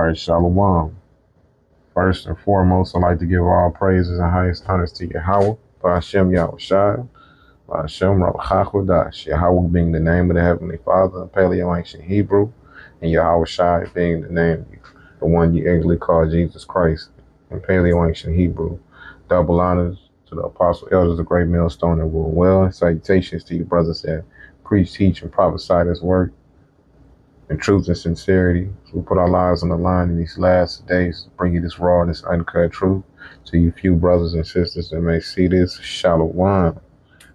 right, Shalom. First and foremost, I'd like to give all praises and highest honors to Yahweh, Ba'ashem Yahushai, Ba'ashem Rabachakodash, Yahweh being the name of the Heavenly Father in Paleo Ancient Hebrew, and Yahushai being the name, the one you actually call Jesus Christ in Paleo Ancient Hebrew. Double honors to the apostle elders of Great Millstone that will well, and salutations to you brothers that preach, teach, and prophesy this word in truth and sincerity. We put our lives on the line in these last days to bring you this raw, this uncut truth to you few brothers and sisters that may see this. Shalom.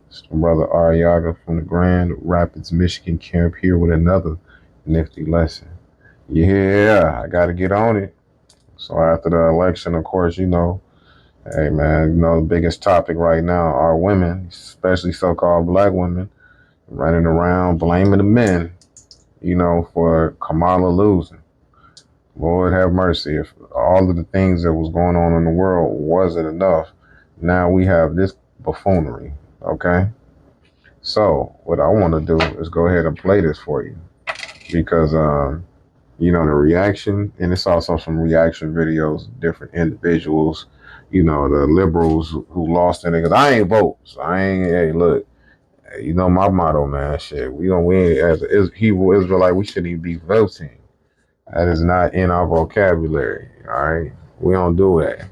It's my brother Ariaga from the Grand Rapids, Michigan camp here with another nifty lesson. Yeah, I got to get on it. So after the election, of course, hey man, the biggest topic right now are women, especially so-called black women, running around blaming the men for Kamala losing. Lord have mercy. If all of the things that was going on in the world wasn't enough, now we have this buffoonery. Okay? So, what I want to do is go ahead and play this for you because, the reaction, and it's also some reaction videos of different individuals, the liberals who lost in it. Because I ain't vote. So I ain't, hey, look, my motto, man, shit. We ain't, as a Hebrew Israelite, we shouldn't even be voting. That is not in our vocabulary. All right, we don't do that.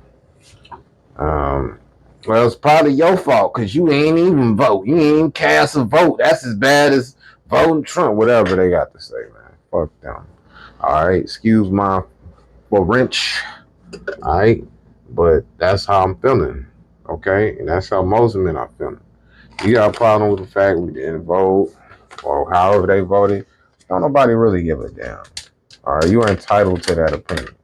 Well, it's probably your fault because you ain't even vote. You ain't even cast a vote. That's as bad as voting Trump. Whatever they got to say, man. Fuck them. All right, excuse my French. All right, but that's how I'm feeling. Okay, and that's how most men are feeling. You got a problem with the fact we didn't vote or however they voted? Don't nobody really give a damn. All right, you are entitled to that opinion.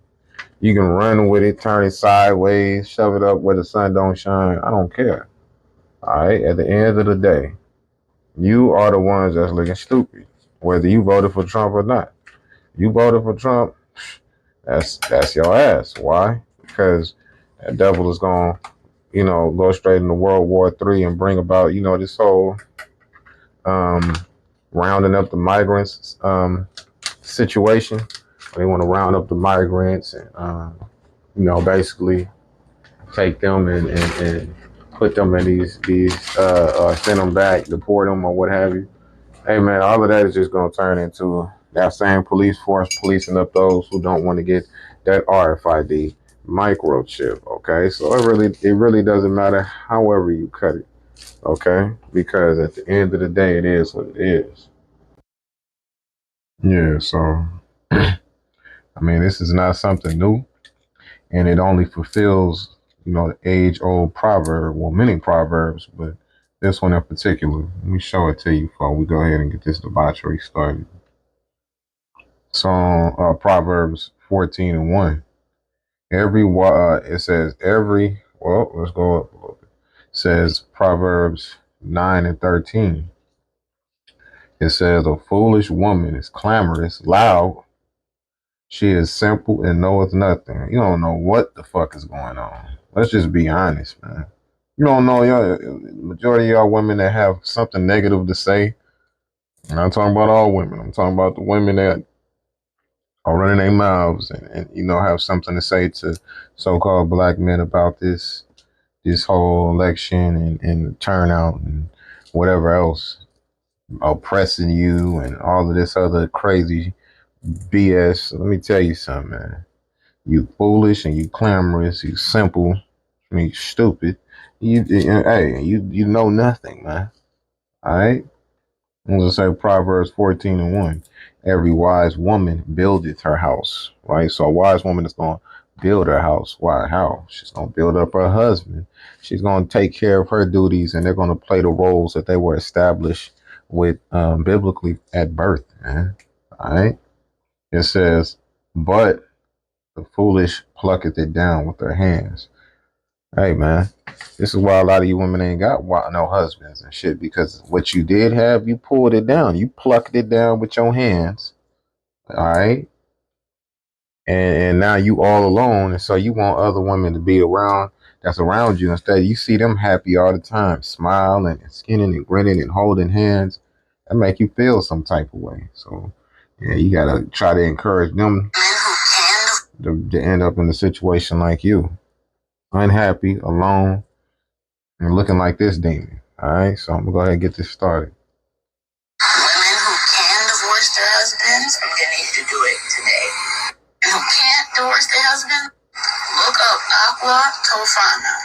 You can run with it, turn it sideways, shove it up where the sun don't shine. I don't care. All right. At the end of the day, you are the ones that's looking stupid, whether you voted for Trump or not. You voted for Trump, that's your ass. Why? Because that devil is going, go straight into World War III and bring about, this whole rounding up the migrants situation. They want to round up the migrants and basically take them and put them in these send them back, deport them or what have you. Hey man, all of that is just gonna turn into that same police force policing up those who don't want to get that RFID microchip. Okay, so it really doesn't matter however you cut it. Okay, because at the end of the day, it is what it is. Yeah, so I mean, this is not something new, and it only fulfills, the age-old proverb. Well, many proverbs, but this one in particular. Let me show it to you before we go ahead and get this debauchery started. So, Proverbs 14:1. It says every. Well, let's go up a little bit. It says Proverbs 9:13. It says a foolish woman is clamorous, loud. She is simple and knoweth nothing. You don't know what the fuck is going on. Let's just be honest, man. You don't know the majority of y'all women that have something negative to say. I'm not talking about all women. I'm talking about the women that are running their mouths and have something to say to so-called black men about this whole election and the turnout and whatever else, oppressing you and all of this other crazy BS. Let me tell you something, man. You foolish and you clamorous, you simple, I mean stupid. You know nothing, man. All right. I'm gonna say Proverbs 14:1. Every wise woman buildeth her house. Right. So a wise woman is gonna build her house. Why? How? She's gonna build up her husband. She's gonna take care of her duties, and they're gonna play the roles that they were established with biblically at birth. Man. All right. It says, but the foolish plucketh it down with their hands. Hey man, this is why a lot of you women ain't got no husbands and shit, because what you did have, you pulled it down. You plucked it down with your hands. All right. And now you all alone. And so you want other women to be around, that's around you. Instead, you see them happy all the time, smiling and skinning and grinning and holding hands. That make you feel some type of way. So yeah, you gotta try to encourage them to end up in a situation like you, unhappy, alone, and looking like this demon. All right, so I'm gonna go ahead and get this started. Women who can divorce their husbands, I'm gonna need you to do it today. And who can't divorce their husband, look up Aqua Tofana.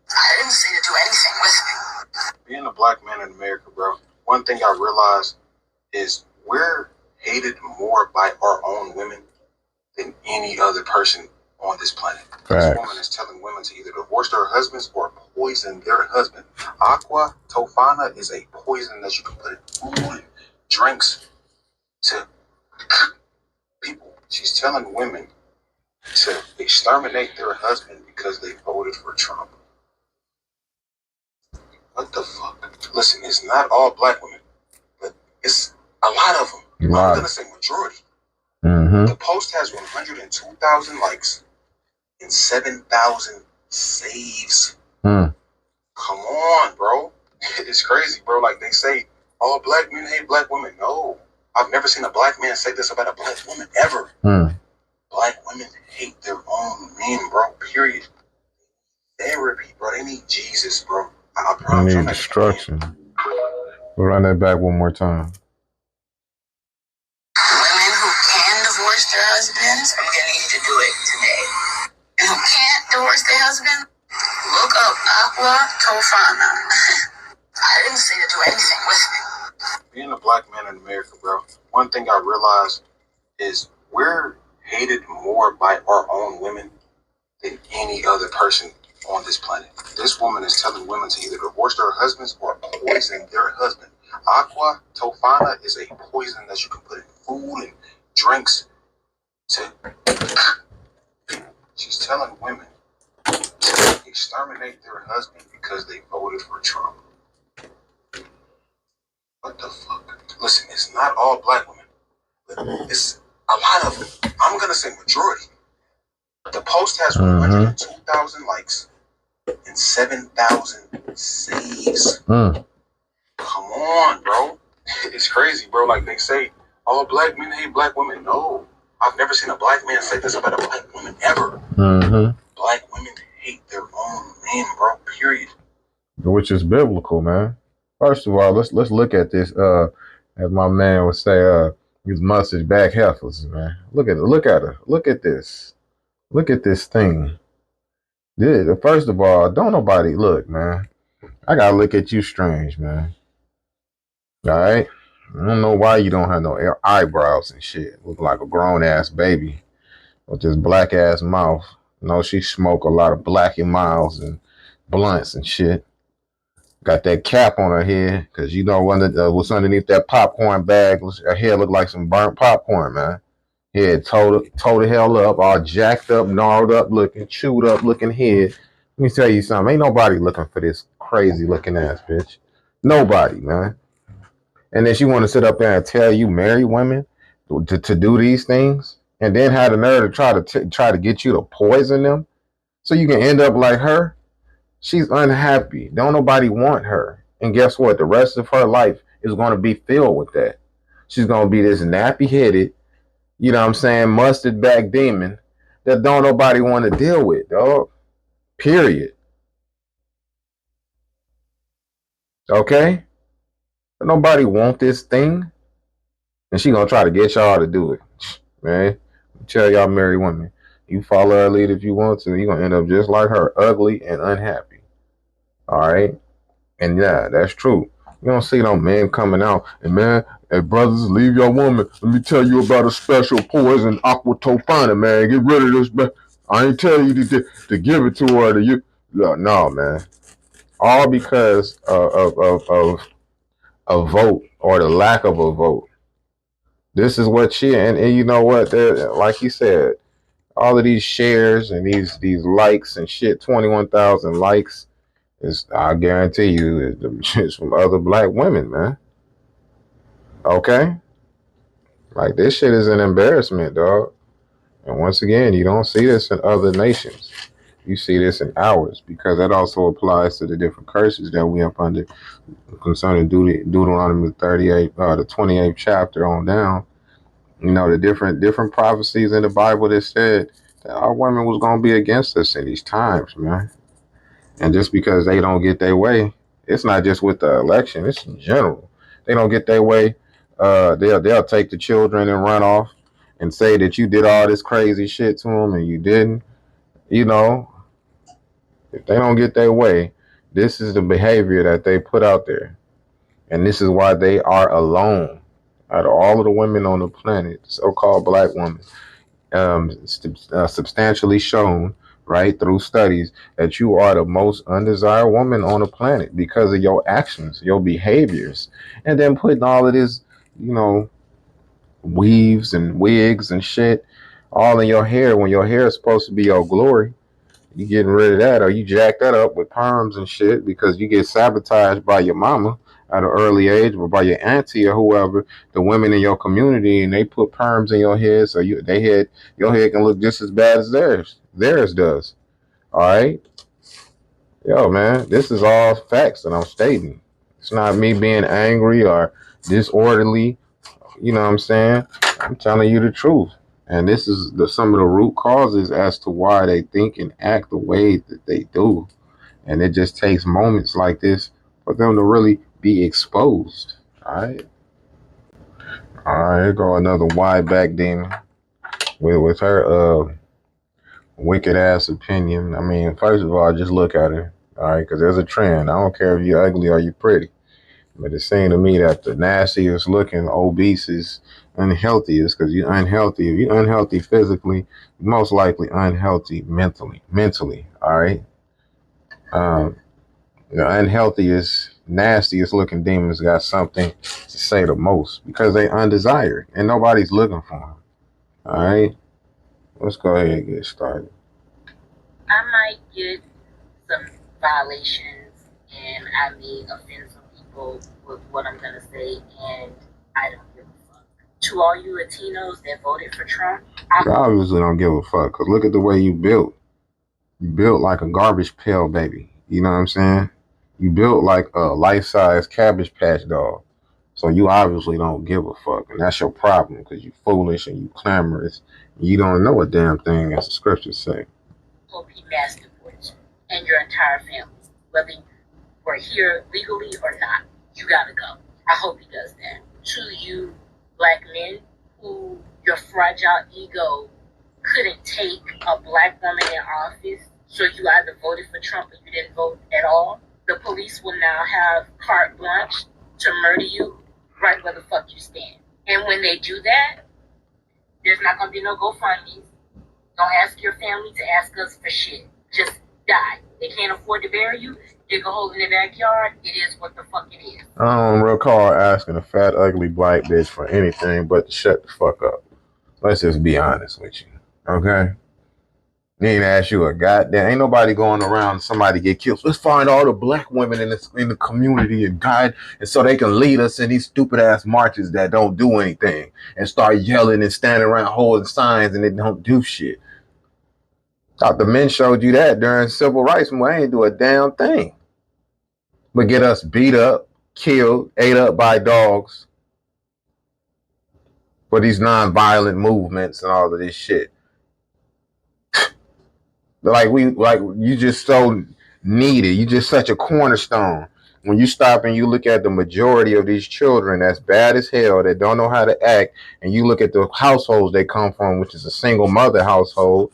I didn't say to do anything with me. Being a black man in America, bro, one thing I realized is we're hated more by our own women than any other person on this planet. Facts. This woman is telling women to either divorce their husbands or poison their husband. Aqua Tofana is a poison that you can put in food and drinks to people. She's telling women to exterminate their husband because they voted for Trump. What the fuck? Listen, it's not all black women, but it's a lot of them. I'm gonna say majority. The post has 102,000 likes and 7,000 saves. Come on, bro. It's crazy, bro. Like they say, all black men hate black women. No, I've never seen a black man say this about a black woman ever. Black women hate their own men, bro. Period. Therapy, bro. They need Jesus, bro. I promise. They need destruction. We'll run that back one more time. Women who can divorce their husbands, I'm gonna need you to do it today. And who can't divorce their husband, look up Aqua Tofana. I didn't say to do anything with me. Being a black man in America, bro, one thing I realized is we're hated more by our own women than any other person on this planet. This woman is telling women to either divorce their husbands or poison their husband. Aqua Tofana is a poison that you can put in food and drinks to. She's telling women to exterminate their husband because they voted for Trump. What the fuck? Listen, it's not all black women, but it's a lot of them. I'm gonna say majority. The post has 102,000 likes and 7,000 saves. Come on, bro. It's crazy, bro. Like they say, all black men hate black women. No, I've never seen a black man say this about a black woman ever. Black women hate their own men, bro. Period. Which is biblical, man. First of all, let's look at this. As my man would say, these mustache back heifers, man. Look at her. Look at this. Look at this thing. First of all, don't nobody look, man. I gotta look at you strange, man. All right. I don't know why you don't have no eyebrows and shit. Look like a grown ass baby with this black ass mouth. You know, she smoke a lot of Black and Miles and blunts and shit. Got that cap on her head because you know what's underneath that popcorn bag. Her hair look like some burnt popcorn, man. Head toe the hell up, all jacked up, gnarled up looking, chewed up looking head. Let me tell you something. Ain't nobody looking for this crazy looking ass bitch. Nobody, man. And then she want to sit up there and tell you married women to do these things, and then have the nerve to try to get you to poison them, so you can end up like her. She's unhappy. Don't nobody want her. And guess what? The rest of her life is going to be filled with that. She's going to be this nappy headed, you know what I'm saying, mustard back demon that don't nobody want to deal with, dog. Period. Okay? But nobody want this thing. And she gonna try to get y'all to do it. Man, tell y'all married women, you follow her lead if you want to, you're gonna end up just like her, ugly and unhappy. Alright? And yeah, that's true. You don't see no men coming out and, man, hey brothers, leave your woman. Let me tell you about a special poison, Aqua Tofana, man. Get rid of this, man. I ain't telling you to give it to her. To you, no, man. All because of a vote or the lack of a vote. This is what and you know what? Like you said, all of these shares and these likes and shit, 21,000 likes. I guarantee you, it's from other black women, man. Okay? Like, this shit is an embarrassment, dog. And once again, you don't see this in other nations. You see this in ours, because that also applies to the different curses that we up under concerning Deuteronomy 38, the 28th chapter on down. You know, the different prophecies in the Bible that said that our women was gonna be against us in these times, man. And just because they don't get their way, it's not just with the election, it's in general. They don't get their way, they'll take the children and run off and say that you did all this crazy shit to them and you didn't. You know, if they don't get their way, this is the behavior that they put out there. And this is why they are alone. Out of all of the women on the planet, so-called black women, substantially shown, right, through studies that you are the most undesired woman on the planet because of your actions, your behaviors, and then putting all of this, you know, weaves and wigs and shit all in your hair when your hair is supposed to be your glory. You getting rid of that, or you jack that up with perms and shit because you get sabotaged by your mama at an early age, or by your auntie or whoever, the women in your community, and they put perms in your head so your head can look just as bad as theirs does. All right, yo, man, this is all facts that I'm stating. It's not me being angry or disorderly. You know what I'm saying? I'm telling you the truth. And this is some of the root causes as to why they think and act the way that they do. And it just takes moments like this for them to really be exposed. All right. All right. Here go another wide back demon with her wicked ass opinion. I mean, first of all, just look at her. All right. Because there's a trend. I don't care if you're ugly or you're pretty. But it seemed to me that the nastiest looking obese is unhealthiest because you're unhealthy. If you're unhealthy physically, you're most likely unhealthy mentally. Mentally, all right. Um, the unhealthiest, nastiest looking demons got something to say the most because they undesired and nobody's looking for them. All right. Let's go ahead and get started. I might get some violations and I may offend some people with what I'm gonna say, and I don't give a fuck. To all you Latinos that voted for Trump, You obviously don't give a fuck because look at the way you built. You built like a garbage pail baby. You know what I'm saying? You built like a life-size Cabbage Patch doll. So you obviously don't give a fuck. And that's your problem because you foolish and you clamorous. And you don't know a damn thing as the scriptures say. hope he masterboards you and your entire family, whether we're here legally or not. You gotta go. I hope he does that. To you black men who your fragile ego couldn't take a black woman in office, so you either voted for Trump or you didn't vote at all. The police will now have carte blanche to murder you right where the fuck you stand. And when they do that, there's not gonna be no GoFundMes. Don't ask your family to ask us for shit. Just die. They can't afford to bury you. Dig a hole in their backyard. It is what the fuck it is. I don't recall asking a fat, ugly black bitch for anything but to shut the fuck up. Let's just be honest with you. Okay? They ain't ask you a goddamn. Ain't nobody going around somebody get killed. Let's find all the black women in the community and guide, and so they can lead us in these stupid ass marches that don't do anything and start yelling and standing around holding signs and they don't do shit. Thought the men showed you that during civil rights when they ain't do a damn thing but get us beat up, killed, ate up by dogs for these non-violent movements and all of this shit. Like you just so needed. You just such a cornerstone. When you stop and you look at the majority of these children that's bad as hell, that don't know how to act, and you look at the households they come from, which is a single mother household.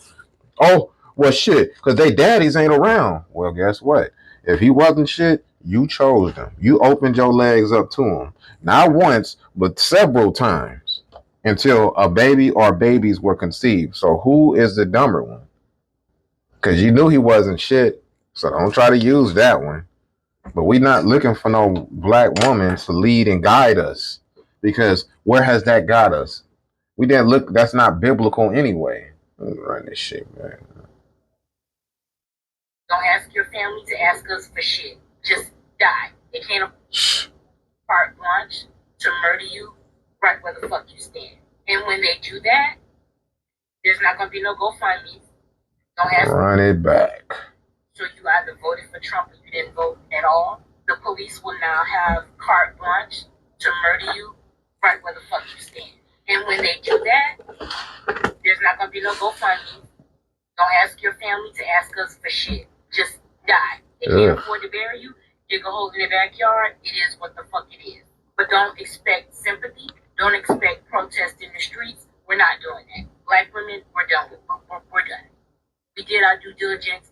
Oh, well shit, because they daddies ain't around. Well, guess what? If he wasn't shit, you chose them. You opened your legs up to him. Not once, but several times until a baby or babies were conceived. So who is the dumber one? Because you knew he wasn't shit. So don't try to use that one. But we not looking for no black woman to lead and guide us. Because where has that got us? We didn't look, that's not biblical anyway. Let me run this shit, man. Don't ask your family to ask us for shit. Just die. They can't afford carte blanche to murder you right where the fuck you stand. And when they do that, there's not gonna be no GoFundMe. Don't ask. Run it back. So you either voted for Trump or you didn't vote at all. The police will now have carte blanche to murder you right where the fuck you stand. And when they do GoFundMe. Don't ask your family to ask us for shit. Just die. They can't afford to bury you. Dig a hole in their backyard. It is what the fuck it is. But don't expect sympathy. Don't expect protest in the streets. We're not doing that. Black women, we're done. We're done. We did our due diligence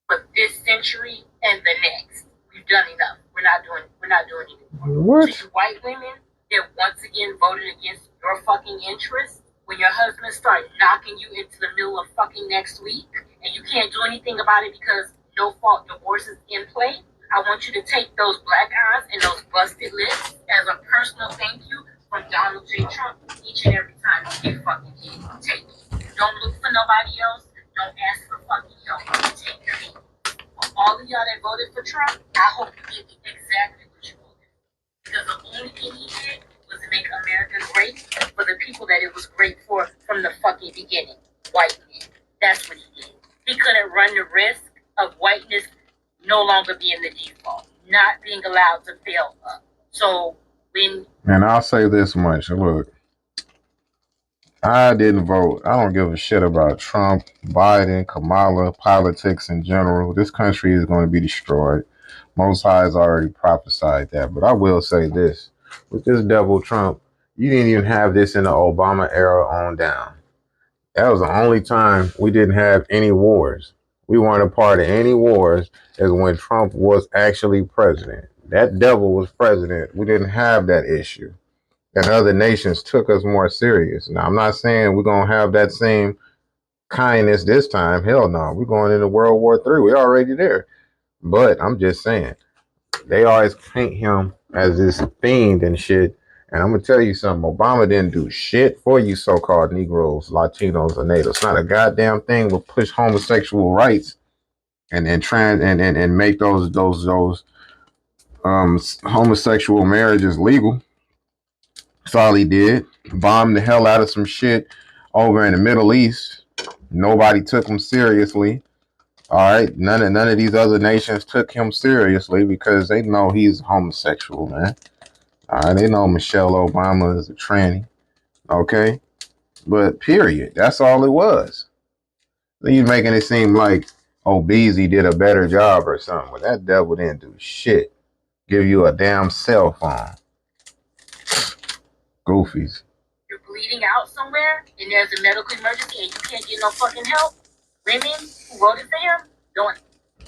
for this century and the next. We've done enough. We're not doing anymore. What? To you white women that once again voted against your fucking interests, when your husband start knocking you into the middle of fucking next week and you can't do anything about it because no fault divorce is in play, I want you to take those black eyes and those busted lips as a personal thank you from Donald J. Trump each and every time you get fucking hit. Take it. Don't look for nobody else. Don't ask for fucking help. Take your hit. For all of y'all that voted for Trump, I hope you get exactly what you voted. Because the only thing he did was to make America great for the people that it was great for from the fucking beginning. White men. That's what he did. He couldn't run the risk of whiteness no longer being the default, not being allowed to fail up. So when... And I'll say this much. Look, I didn't vote. I don't give a shit about Trump, Biden, Kamala, politics in general. This country is going to be destroyed. Most High has already prophesied that. But I will say this. With this devil Trump, you didn't even have this in the Obama era on down. That was the only time we didn't have any wars. We weren't a part of any wars as when Trump was actually president. That devil was president. We didn't have that issue. And other nations took us more serious. Now, I'm not saying we're going to have that same kindness this time. Hell no. We're going into World War III. We're already there. But I'm just saying, they always paint him as this fiend and shit. And I'm going to tell you something. Obama didn't do shit for you so-called Negroes, Latinos, or natives. Not a goddamn thing will push homosexual rights and make those homosexual marriages legal. That's all he did. Bombed the hell out of some shit over in the Middle East. Nobody took him seriously. All right, none of these other nations took him seriously because they know he's homosexual, man. All right, they know Michelle Obama is a tranny. Okay, but period. That's all it was. He's making it seem like Beasley did a better job or something. But that devil didn't do shit. Give you a damn cell phone. Goofies. You're bleeding out somewhere and there's a medical emergency and you can't get no fucking help. Women who voted for him, don't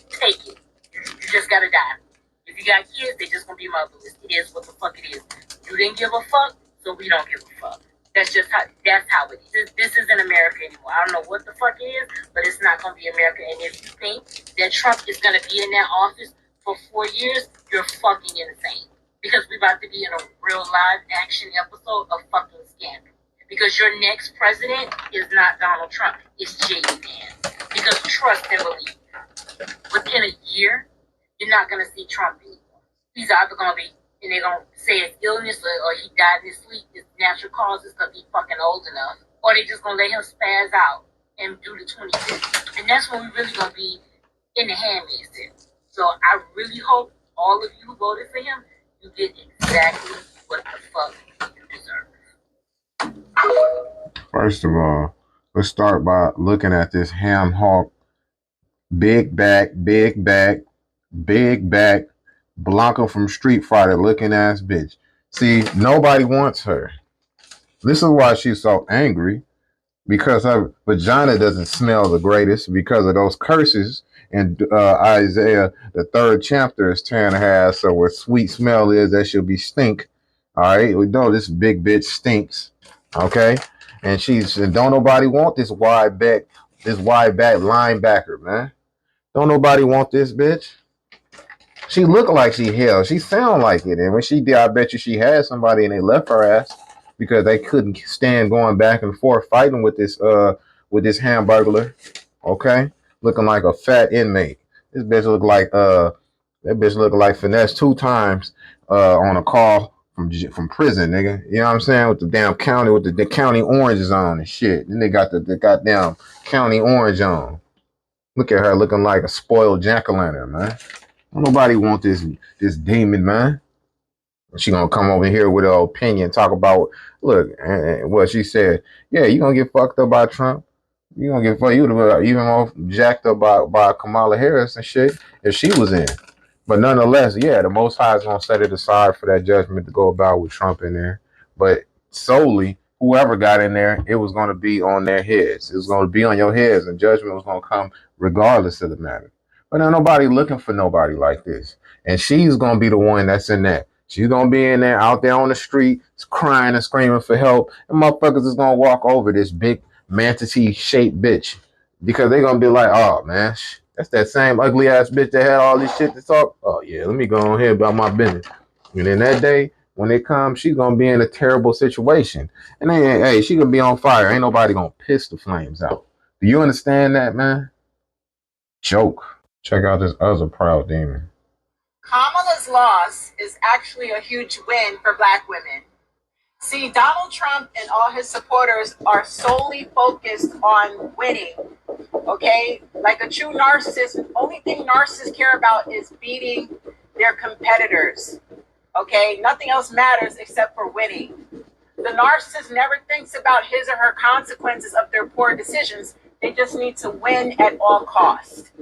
take it. You just gotta die. If you got kids, they just gonna be motherless. It is what the fuck it is. You didn't give a fuck, so we don't give a fuck. That's how it is. This isn't America anymore. I don't know what the fuck it is, but it's not gonna be America. And if you think that Trump is gonna be in that office for 4 years, you're fucking insane. Because we're about to be in a real live action episode of fucking scandal. Because your next president is not Donald Trump, it's J.D. Vance. Because trust and believe, within a year, you're not going to see Trump anymore. He's either going to be, and they're going to say it's illness or he died in his sleep, it's natural causes because he's fucking old enough. Or they're just going to let him spaz out and do the 25th. And that's when we're really going to be in the handmaid's tale. So I really hope all of you who voted for him, you get exactly what the fuck you deserve. First of all, let's start by looking at this ham hock, big back, Blanca from Street Fighter looking ass bitch. See, nobody wants her. This is why she's so angry, because her vagina doesn't smell the greatest because of those curses. And Isaiah, the 3rd chapter, is tearing her ass. So where sweet smell is, that she'll be stink. All right, we know this big bitch stinks. Okay, and don't nobody want this wide back linebacker, man. Don't nobody want this bitch. She look like she hell. She sound like it, and when she did, I bet you she had somebody and they left her ass because they couldn't stand going back and forth fighting with this hamburglar. Okay. Looking like a fat inmate. This bitch look like finesse 2 times on a call from prison, nigga. You know what I'm saying? With the damn county, with the county oranges on and shit. Then they got the goddamn county orange on. Look at her looking like a spoiled jack-o'-lantern, man. Don't nobody want this demon, man. She gonna come over here with her opinion, talk about, look, what she said. Yeah, you gonna get fucked up by Trump. You gonna get fucked. You would have even more jacked up by Kamala Harris and shit if she was in. But nonetheless, yeah, the Most High is gonna set it aside for that judgment to go about with Trump in there. But solely, whoever got in there, it was gonna be on their heads. It was gonna be on your heads, and judgment was gonna come regardless of the matter. But there's nobody looking for nobody like this, and she's gonna be the one that's in that. She's gonna be in there, out there on the street, crying and screaming for help, and motherfuckers is gonna walk over this big manatee shaped bitch because they're gonna be like, oh man, that's that same ugly ass bitch that had all this shit to talk. Oh yeah, let me go on here about my business. And then that day when it comes, she's gonna be in a terrible situation, and then hey, she gonna be on fire. Ain't nobody gonna piss the flames out. Do you understand that, man? Joke. Check out this other proud demon. Kamala's loss is actually a huge win for Black women. See, Donald Trump and all his supporters are solely focused on winning, okay? Like a true narcissist, the only thing narcissists care about is beating their competitors, okay? Nothing else matters except for winning. The narcissist never thinks about his or her consequences of their poor decisions. They just need to win at all costs.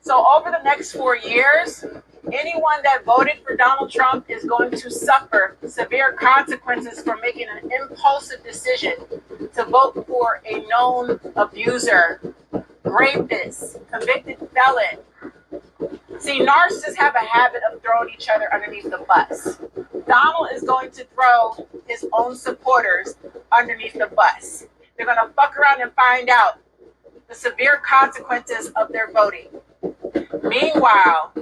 So over the next 4 years, anyone that voted for Donald Trump is going to suffer severe consequences for making an impulsive decision to vote for a known abuser, rapist, convicted felon. See, narcissists have a habit of throwing each other underneath the bus. Donald is going to throw his own supporters underneath the bus. They're going to fuck around and find out the severe consequences of their voting. Meanwhile,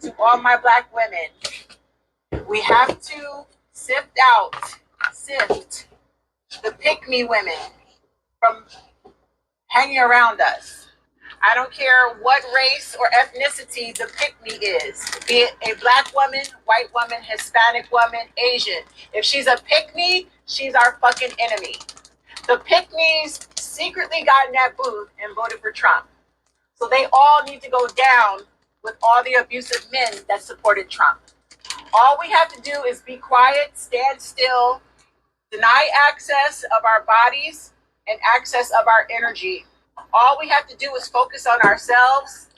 to all my Black women, we have to sift the pick-me women from hanging around us. I don't care what race or ethnicity the pick-me is, be it a Black woman, white woman, Hispanic woman, Asian. If she's a pick-me, she's our fucking enemy. The pick-me's secretly got in that booth and voted for Trump. So they all need to go down with all the abusive men that supported Trump. All we have to do is be quiet, stand still, deny access of our bodies and access of our energy. All we have to do is focus on ourselves,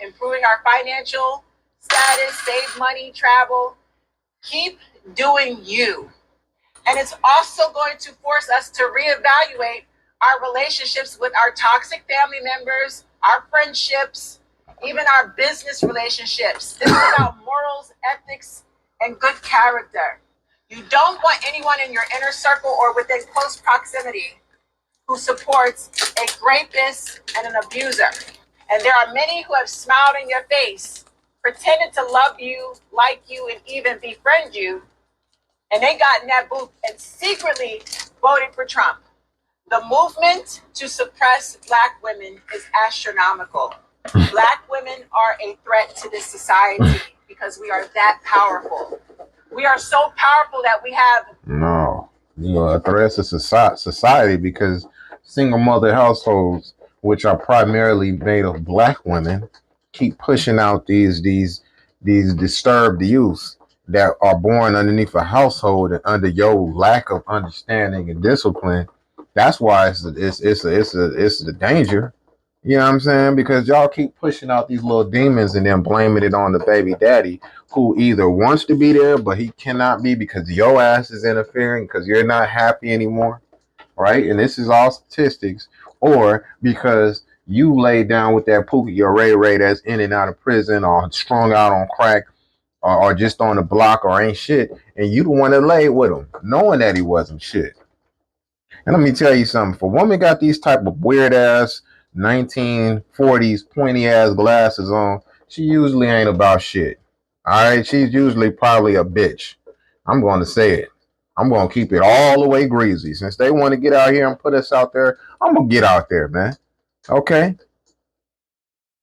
improving our financial status, save money, travel. Keep doing you. And it's also going to force us to reevaluate our relationships with our toxic family members, our friendships, even our business relationships. This is about morals, ethics, and good character. You don't want anyone in your inner circle or within close proximity who supports a rapist and an abuser. And there are many who have smiled in your face, pretended to love you, like you, and even befriend you. And they got in that booth and secretly voted for Trump. The movement to suppress Black women is astronomical. Black women are a threat to this society because we are that powerful. We are so powerful that we have... No, you are a threat to society because single mother households, which are primarily made of Black women, keep pushing out these disturbed youth that are born underneath a household and under your lack of understanding and discipline. That's why it's the danger. You know what I'm saying? Because y'all keep pushing out these little demons and then blaming it on the baby daddy who either wants to be there but he cannot be because your ass is interfering because you're not happy anymore, right? And this is all statistics, or because you laid down with that Pookie or Ray Ray that's in and out of prison or strung out on crack or just on the block or ain't shit, and you the one that laid with him, knowing that he wasn't shit. And let me tell you something. If a woman got these type of weird ass 1940s pointy ass glasses on, she usually ain't about shit. All right, she's usually probably a bitch. I'm going to say it. I'm going to keep it all the way greasy. Since they want to get out here and put us out there, I'm going to get out there, man. Okay?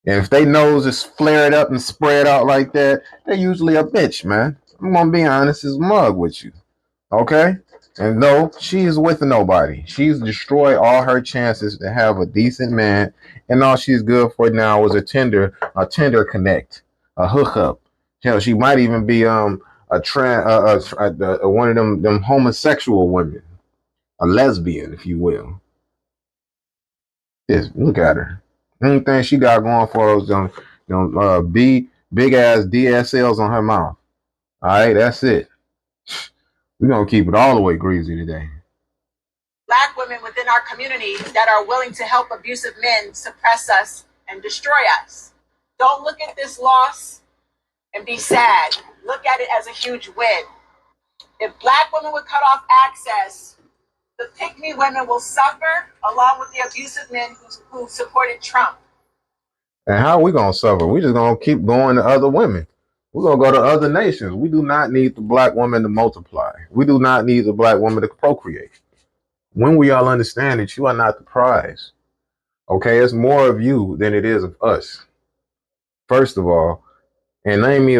And if they nose is flared up and spread out like that, they're usually a bitch, man. I'm going to be honest as mug with you. Okay? And no, she's with nobody. She's destroyed all her chances to have a decent man, and all she's good for now is a tender connect, a hookup. Hell, she might even be one of them homosexual women, a lesbian, if you will. Just look at her. Anything she got going for us, big ass DSLs on her mouth. All right, that's it. We're gonna keep it all the way greasy today. Black women within our community that are willing to help abusive men suppress us and destroy us. Don't look at this loss and be sad. Look at it as a huge win. If Black women would cut off access, the pick-me women will suffer along with the abusive men who supported Trump. And how are we gonna suffer? We just gonna keep going to other women. We're gonna go to other nations. We do not need the Black woman to multiply. We do not need the Black woman to procreate. When we all understand that you are not the prize. Okay, it's more of you than it is of us. First of all, and name me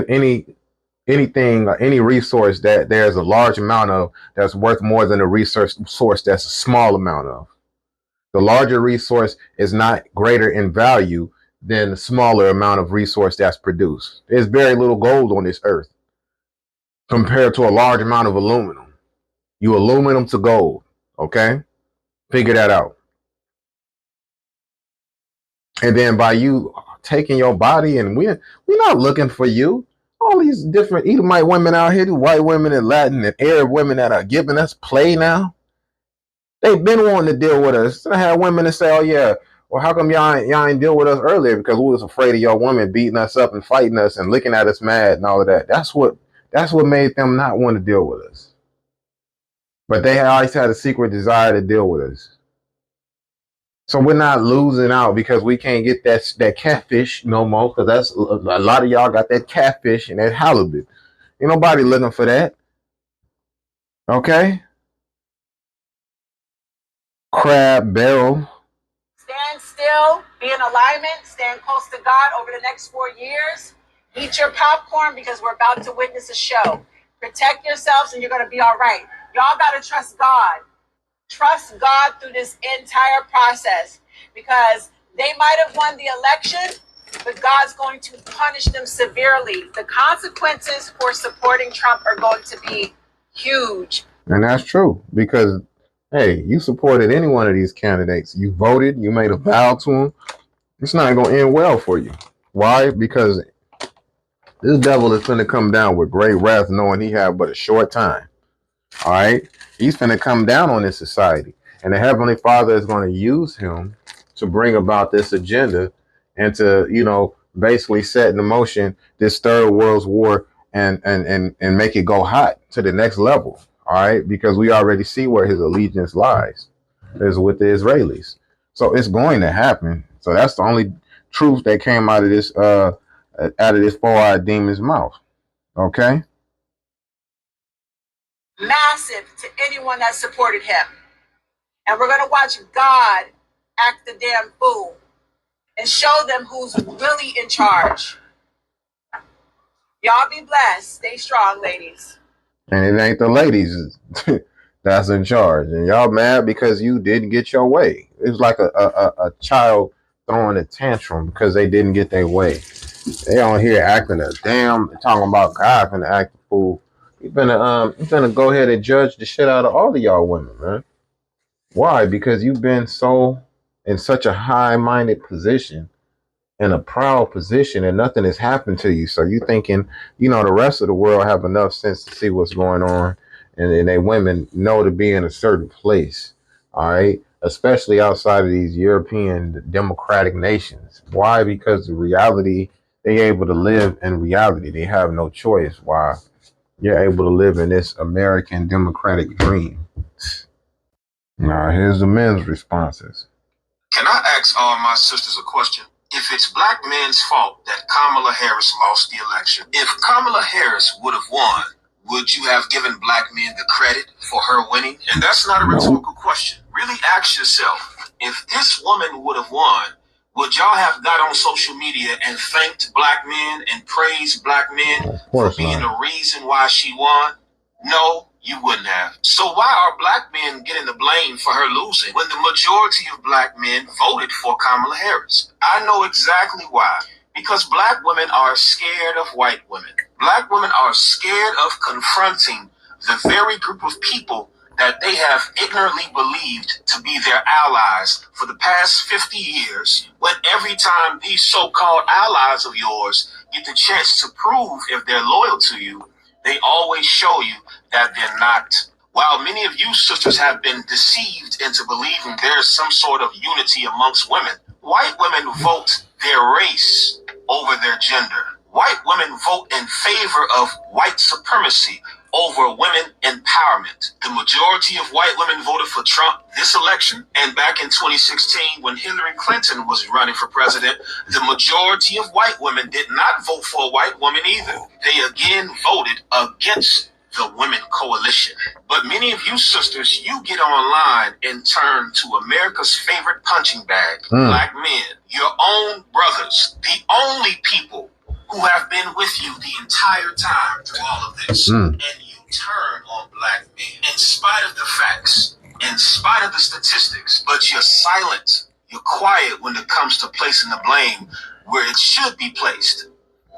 anything or any resource that there's a large amount of that's worth more than a resource that's a small amount of. The larger resource is not greater in value than the smaller amount of resource that's produced. There's very little gold on this earth compared to a large amount of aluminum. You aluminum to gold, okay? Figure that out. And then by you taking your body, and we're not looking for you. All these different Edomite women out here, the white women and Latin and Arab women that are giving us play now, they've been wanting to deal with us. I had women that say, "Oh yeah, well how come y'all ain't deal with us earlier? Because we was afraid of your women beating us up and fighting us and looking at us mad and all of that." That's what made them not want to deal with us. But they always had a secret desire to deal with us. So we're not losing out because we can't get that catfish no more, because that's a lot of y'all got that catfish and that halibut. Ain't nobody looking for that. Okay? Crab barrel. Stand still, be in alignment, stand close to God over the next 4 years. Eat your popcorn because we're about to witness a show. Protect yourselves and you're going to be all right. Y'all got to trust God. Trust God through this entire process, because they might have won the election, but God's going to punish them severely. The consequences for supporting Trump are going to be huge. And that's true, because, hey, you supported any one of these candidates. You voted, you made a vow to them. It's not going to end well for you. Why? Because this devil is going to come down with great wrath, knowing he have but a short time. All right? He's going to come down on this society. And the Heavenly Father is going to use him to bring about this agenda and to, basically set in motion this third world war and make it go hot to the next level. All right? Because we already see where his allegiance lies, is with the Israelis. So it's going to happen. So that's the only truth that came out of this four-eyed demon's mouth. Okay? Massive to anyone that supported him. And we're going to watch God act the damn fool and show them who's really in charge. Y'all be blessed. Stay strong, ladies. And it ain't the ladies that's in charge. And y'all mad because you didn't get your way. It's like a child throwing a tantrum because they didn't get their way. They on here acting a damn, talking about God finna act a fool. You finna go ahead and judge the shit out of all of y'all women, man. Why? Because you've been so in such a high-minded position, in a proud position, and nothing has happened to you. So you thinking, the rest of the world have enough sense to see what's going on, and they women know to be in a certain place. All right. Especially outside of these European democratic nations. Why? Because the reality, they able to live in reality. They have no choice. Why? You're able to live in this American democratic dream. Now, here's the men's responses. Can I ask all my sisters a question? If it's black men's fault that Kamala Harris lost the election, if Kamala Harris would have won, would you have given black men the credit for her winning? And that's not a rhetorical question. Really ask yourself, if this woman would have won, would y'all have got on social media and thanked black men and praised black men for being the reason why she won? No, you wouldn't have. So why are black men getting the blame for her losing when the majority of black men voted for Kamala Harris? I know exactly why. Because black women are scared of white women. Black women are scared of confronting the very group of people that they have ignorantly believed to be their allies for the past 50 years, when every time these so-called allies of yours get the chance to prove if they're loyal to you, they always show you that they're not. While many of you sisters have been deceived into believing there's some sort of unity amongst women, white women vote their race over their gender. White women vote in favor of white supremacy over women empowerment. The majority of white women voted for Trump this election, and back in 2016 when Hillary Clinton was running for president, the majority of white women did not vote for a white woman either. They again voted against the Women Coalition. But many of you sisters, you get online and turn to America's favorite punching bag, black men, your own brothers, the only people who have been with you the entire time through all of this. And you turn on black men in spite of the facts, in spite of the statistics, but you're silent, you're quiet when it comes to placing the blame where it should be placed.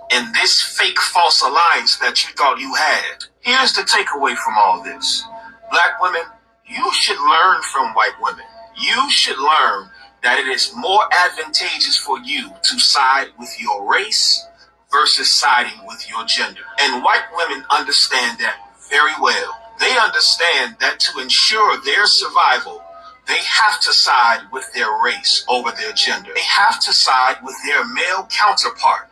In this fake false alliance that you thought you had. Here's the takeaway from all this. Black women, you should learn from white women. You should learn that it is more advantageous for you to side with your race versus siding with your gender. And white women understand that very well. They understand that to ensure their survival, they have to side with their race over their gender. They have to side with their male counterpart.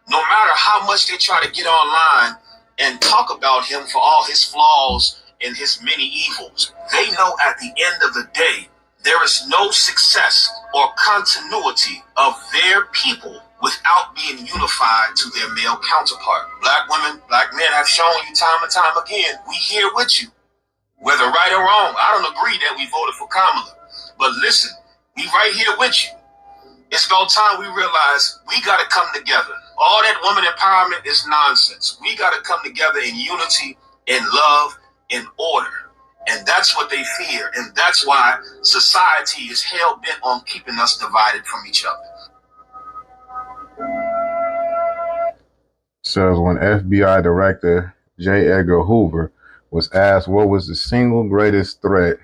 No matter how much they try to get online and talk about him for all his flaws and his many evils, they know at the end of the day, there is no success or continuity of their people without being unified to their male counterpart. Black women, black men have shown you time and time again, we here with you. Whether right or wrong, I don't agree that we voted for Kamala. But listen, we right here with you. It's about time we realize we got to come together. All that woman empowerment is nonsense. We got to come together in unity, in love, in order. And that's what they fear. And that's why society is hell-bent on keeping us divided from each other. Says when FBI Director J. Edgar Hoover was asked what was the single greatest threat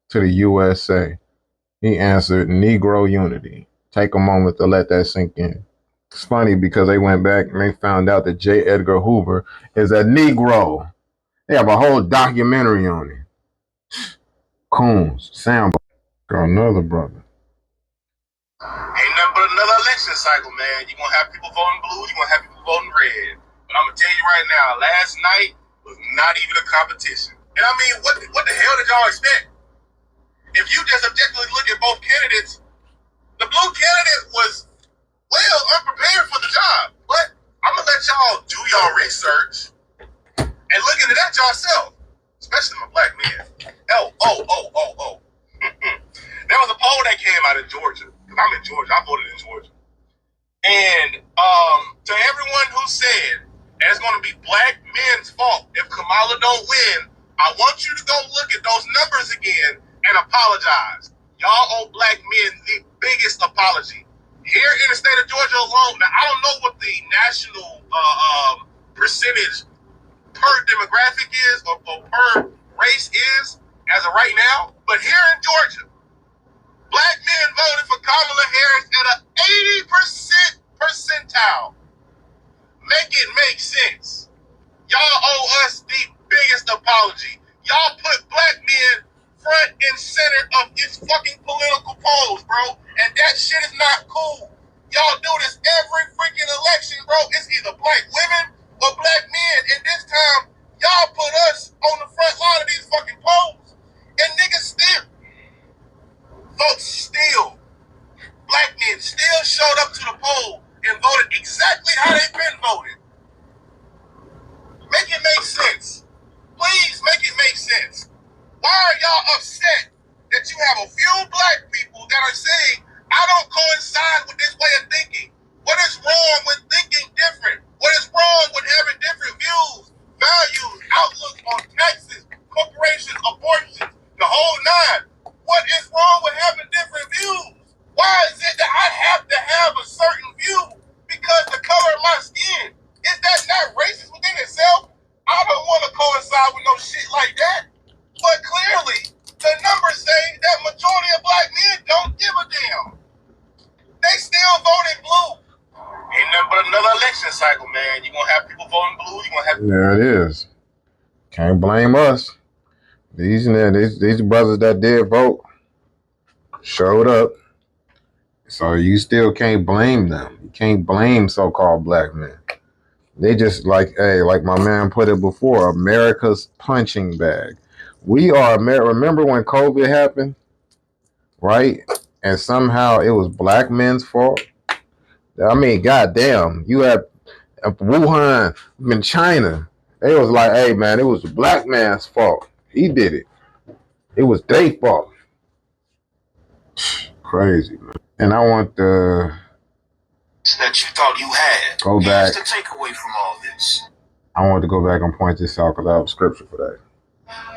to the USA, he answered Negro unity. Take a moment to let that sink in. It's funny because they went back and they found out that J. Edgar Hoover is a Negro. They have a whole documentary on it. Coons, sound. Got another brother. Ain't nothing but another election cycle, man. You're going to have people voting blue, you're going to have people voting red. But I'm going to tell you right now, last night was not even a competition. And I mean, what the hell did y'all expect? If you just objectively look at both candidates, the blue candidate was well unprepared for the job. But I'm going to let y'all do y'all research and look into that yourself, especially my black men. There was a poll that came out of Georgia. I'm in Georgia. I voted in Georgia. And to everyone who said it's going to be black men's fault if Kamala don't win, I want you to go look at those numbers again and apologize. Y'all owe black men the biggest apology. Here in the state of Georgia alone, now I don't know what the national percentage per demographic is or per race is as of right now, but here in Georgia, black men voted for Kamala Harris at an 80% percentile. Make it make sense. Y'all owe us the biggest apology. Y'all put black men front and center of its fucking political polls, bro. And that shit is not cool. Y'all do this every freaking election, bro. It's either black women or black men. And this time, y'all put us on the front line of these fucking polls. And niggas still, folks still, black men still showed up to the poll and voted exactly how they've been voted. Make it make sense. Please make it make sense. Why are y'all upset that you have a few black people that are saying, I don't coincide with this way of thinking? What is wrong with thinking different? What is wrong You're going to have people voting blue. You're going to have... There it is. Can't blame us. These brothers that did vote showed up. So you still can't blame them. You can't blame so-called black men. They just like my man put it before, America's punching bag. We are America. Remember when COVID happened, right? And somehow it was black men's fault. I mean, goddamn, you had Wuhan in China. They was like, hey man, it was the black man's fault. He did it. It was their fault. Crazy, man. And I want the that you thought you had. Go back. Here's the takeaway from all this. I want to go back and point this out because I have scripture for that.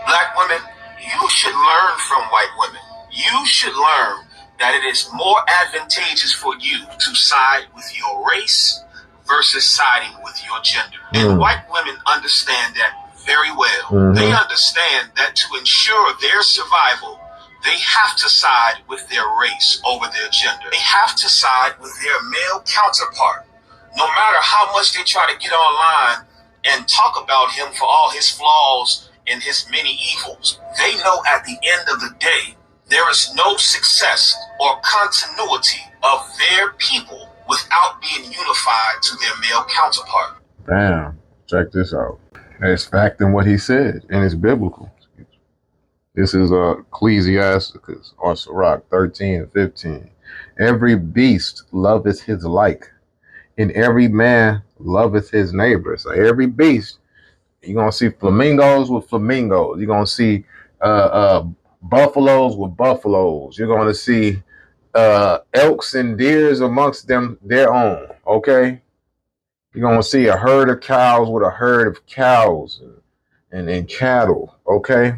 Black women, you should learn from white women. You should learn that it is more advantageous for you to side with your race versus siding with your gender. And white women understand that very well. They understand that to ensure their survival, they have to side with their race over their gender. They have to side with their male counterpart. No matter how much they try to get online and talk about him for all his flaws and his many evils, they know at the end of the day, there is no success or continuity of their people without being unified to their male counterpart. Bam. Check this out. It's fact in what he said, and it's biblical. This is Ecclesiasticus or Sirach 13 and 15. Every beast loveth his like, and every man loveth his neighbor. So every beast, you're going to see flamingos with flamingos. You're going to see buffaloes with buffaloes. You're going to see elks and deers amongst them their own, okay? You're going to see a herd of cows with a herd of cows and cattle, okay?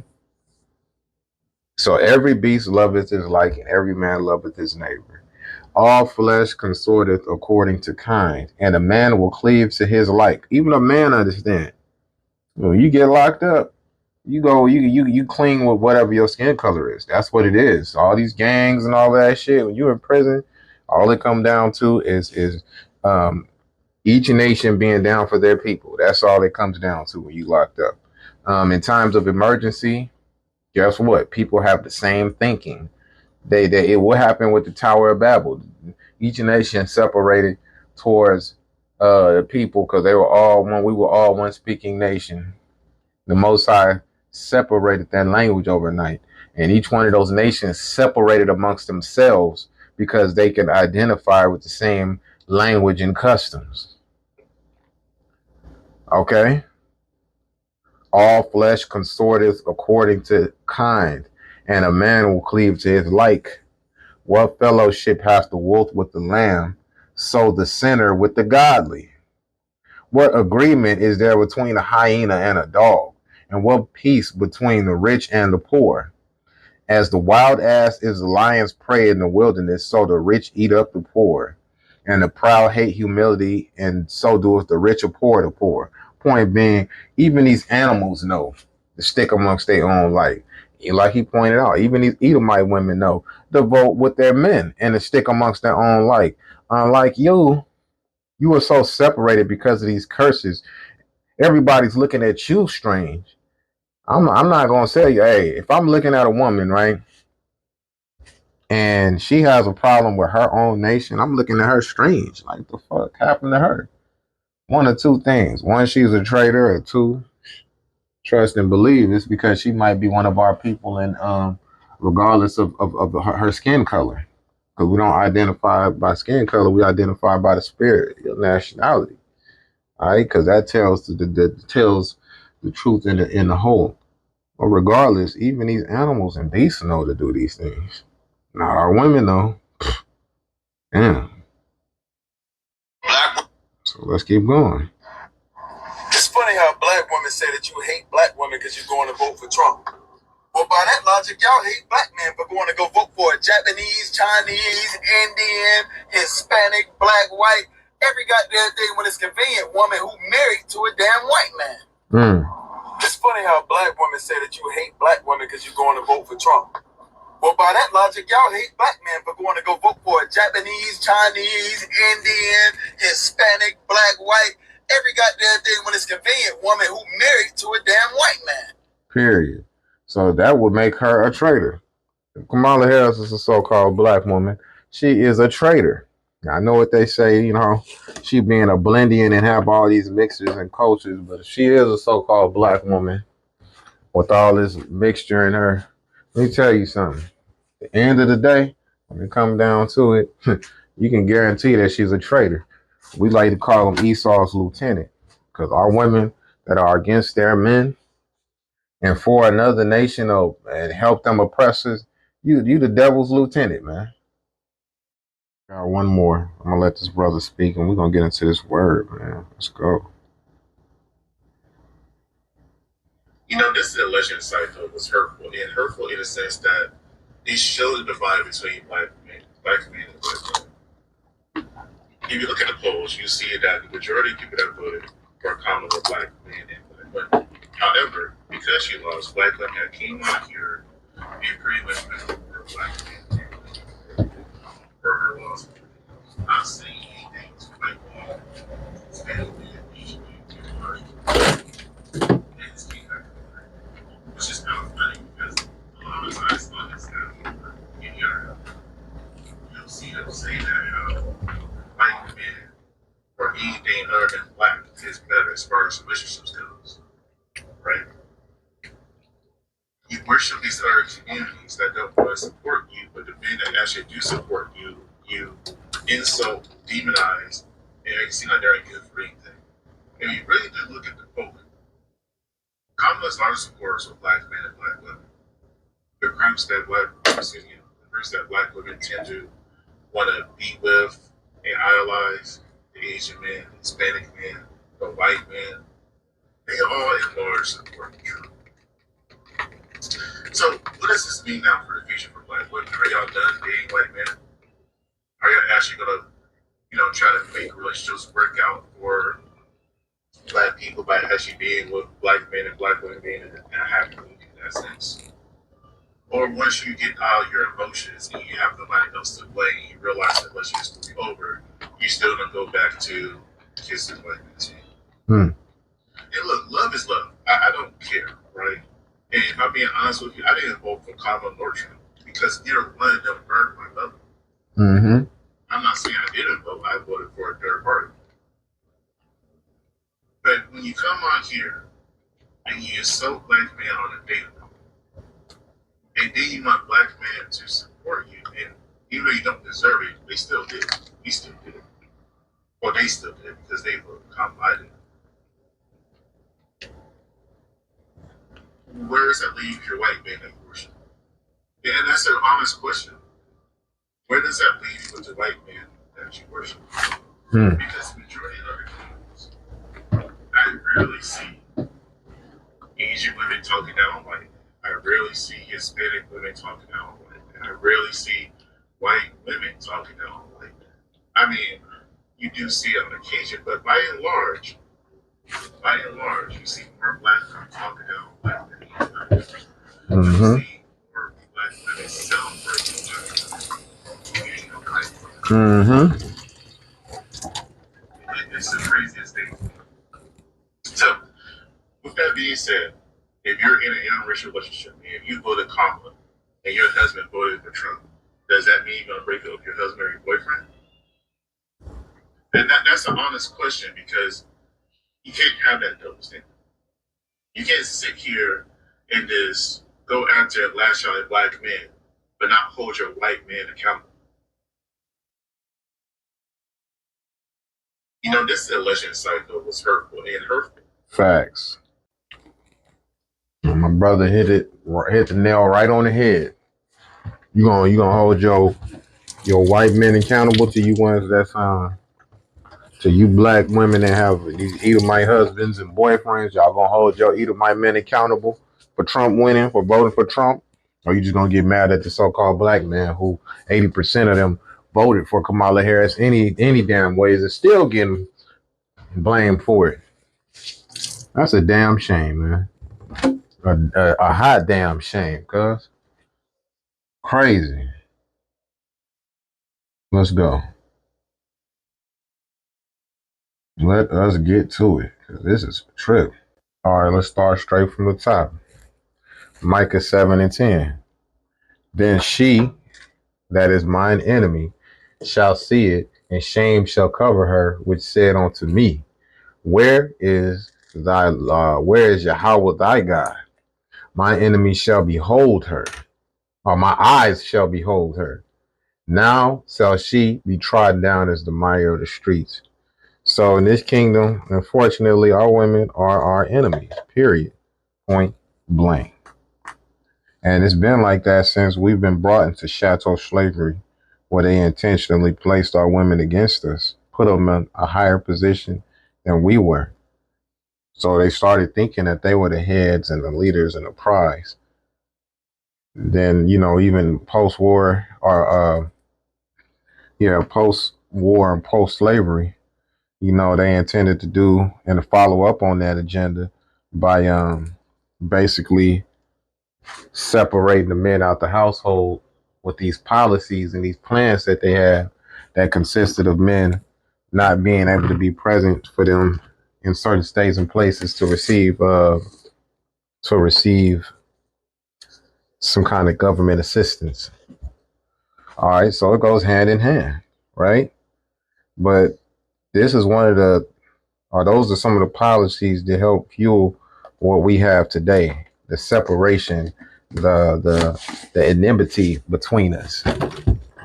So every beast loveth his like, and every man loveth his neighbor. All flesh consorteth according to kind, and a man will cleave to his like. Even a man understand. When you get locked up, you cling with whatever your skin color is. That's what it is. All these gangs and all that shit. When you're in prison, all it comes down to is each nation being down for their people. That's all it comes down to when you locked up. In times of emergency, guess what? People have the same thinking. What happened with the Tower of Babel? Each nation separated towards the people because they were all one. We were all one speaking nation. The Most High separated that language overnight, and each one of those nations separated amongst themselves because they can identify with the same language and customs. Okay? All flesh consorteth according to kind, and a man will cleave to his like. What fellowship hath the wolf with the lamb, so the sinner with the godly? What agreement is there between a hyena and a dog? And what peace between the rich and the poor? As the wild ass is the lion's prey in the wilderness, so the rich eat up the poor. And the proud hate humility, and so doeth the rich abhor the poor. Point being, even these animals know to stick amongst their own like. Like he pointed out, even these Edomite women know to vote with their men and to stick amongst their own like. Unlike you are so separated because of these curses. Everybody's looking at you strange. I'm not going to say, hey, if I'm looking at a woman, right, and she has a problem with her own nation, I'm looking at her strange. Like, the fuck happened to her? One of two things. One, she's a traitor, or two, trust and believe it's because she might be one of our people, and regardless of her skin color. Because we don't identify by skin color, we identify by the spirit, your nationality. All right, because that tells the truth in the whole. But regardless, even these animals and beasts know to do these things. Not our women, though. Damn. So let's keep going. It's funny how black women say that you hate black women because you're going to vote for Trump. Well, by that logic, y'all hate black men for going to go vote for a Japanese, Chinese, Indian, Hispanic, black, white, every goddamn thing when it's convenient woman who married to a damn white man. It's funny how black women say that you hate black women because you're going to vote for Trump. Well, by that logic, y'all hate black men for going to go vote for a Japanese, Chinese, Indian, Hispanic, black, white, every goddamn thing when it's convenient woman who married to a damn white man. Period. So that would make her a traitor. Kamala Harris is a so-called black woman. She is a traitor. I know what they say, she being a Blendian and have all these mixtures and cultures, but she is a so-called black woman with all this mixture in her. Let me tell you something. At the end of the day, when it comes down to it, you can guarantee that she's a traitor. We like to call them Esau's lieutenant because our women that are against their men and for another nation and help them oppressors, you the devil's lieutenant, man. Got one more. I'm gonna let this brother speak, and we're gonna get into this word, man. Let's go. This election cycle was hurtful, and hurtful in the sense that it showed the divide between black men and black women. If you look at the polls, you see that the majority of people that voted for Kamala were black men and black women. However, because she lost, black women came out here and pretty much went for black men for her loss. Not saying anything to black men. It's bad which is kind of funny because a lot of times on this app, you'll see them say that white men or anything other than black is better as far as relationships goes, right? You worship these other communities that don't want to support you, but the men that actually do support you, you insult, demonize, and you seem like they're a good for anything. And you really do look at the poll. Kamala's largest supporters were black men and black women. The groups that black women tend to want to be with and idolize, the Asian men, the Hispanic men, the white men, they all in large support Trump. So what does this mean now for the future for black women? Are y'all done dating white men? Are y'all actually gonna, try to make relationships work out for black people by actually being with black men and black women being in a happy in that sense? Or once you get out your emotions and you have nobody else to blame, you realize that once you be over, you still don't go back to kissing white men. And look, love is love. I don't care, right? And if I'm being honest with you, I didn't vote for Kamala nor Trump because either one of them burned my love. Mm-hmm. I'm not saying I didn't vote. I voted for a third party. But when you come on here and you insult black men on a daily, and then you want black men to support you, and even though you don't deserve it, they still did. We still did. Or they still did because they voted Kamala. Where does that leave your white man that you worship? And that's an honest question. Where does that leave you with the white man that you worship? Because the majority of other communities, I rarely see Asian women talking down on white men. I rarely see Hispanic women talking down on white men. I rarely see white women talking down on white men. I mean, you do see it on occasion, but by and large, you see more black women talking down on white men. You see more black women celebrating black women. It's the craziest thing. So, with that being said, if you're in an interracial relationship, and if you voted Kamala and your husband voted for Trump, does that mean you're going to break up with your husband or your boyfriend? And that's an honest question because you can't have that double standard. You can't sit here and just go after and lash out at black men, but not hold your white man accountable. This election cycle was hurtful and hurtful. Facts. My brother hit the nail right on the head. You gonna hold your white men accountable to you ones that's to you black women that have these Edomite husbands and boyfriends. Y'all gonna hold your Edomite men accountable for Trump winning, for voting for Trump, or you just gonna get mad at the so-called black man who 80% of them voted for Kamala Harris any damn ways and still getting blamed for it. That's a damn shame, man. A hot damn shame, cuz. Crazy. Let's go. Let us get to it, because this is a trip. All right, let's start straight from the top. Micah 7 and 10. Then she, that is mine enemy, shall see it, and shame shall cover her, which said unto me, Where is where is Yahweh thy God? My enemy shall behold her, or my eyes shall behold her. Now shall she be trodden down as the mire of the streets. So in this kingdom, unfortunately, our women are our enemies, period, point blank. And it's been like that since we've been brought into chattel slavery, where they intentionally placed our women against us, put them in a higher position than we were. So they started thinking that they were the heads and the leaders and the prize. Then, even post-war post-war and post-slavery, they intended to do and to follow up on that agenda by basically separating the men out the household with these policies and these plans that they have that consisted of men not being able to be present for them in certain states and places to receive some kind of government assistance. All right, so it goes hand in hand, right? But this is those are some of the policies that help fuel what we have today: the separation, the enmity between us.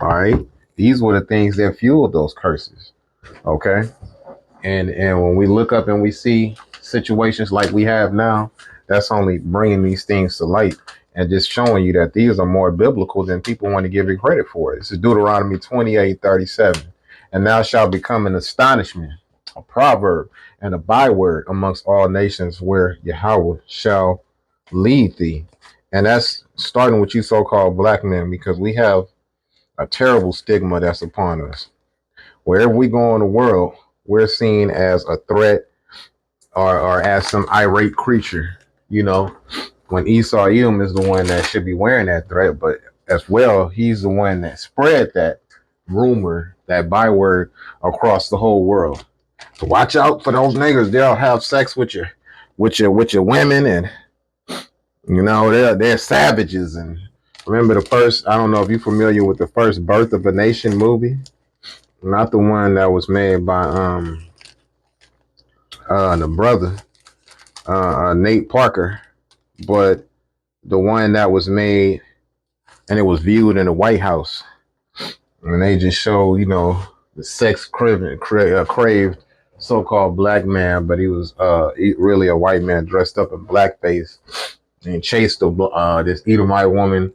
All right, these were the things that fueled those curses. Okay, and when we look up and we see situations like we have now, that's only bringing these things to light and just showing you that these are more biblical than people want to give it credit for. This is Deuteronomy 28:37. And thou shalt become an astonishment, a proverb, and a byword amongst all nations where Yahweh shall lead thee. And that's starting with you so-called black men, because we have a terrible stigma that's upon us. Wherever we go in the world, we're seen as a threat or as some irate creature. When Esau Edom is the one that should be wearing that threat, but as well, he's the one that spread that rumor, that byword across the whole world. So watch out for those niggas. They'll have sex with your women, and they're savages. And remember the first, I don't know if you're familiar with the first Birth of a Nation movie. Not the one that was made by the brother Nate Parker, but the one that was made and it was viewed in the White House, and they just show the sex craved so-called black man, but he was really a white man dressed up in blackface and chased this Edomite woman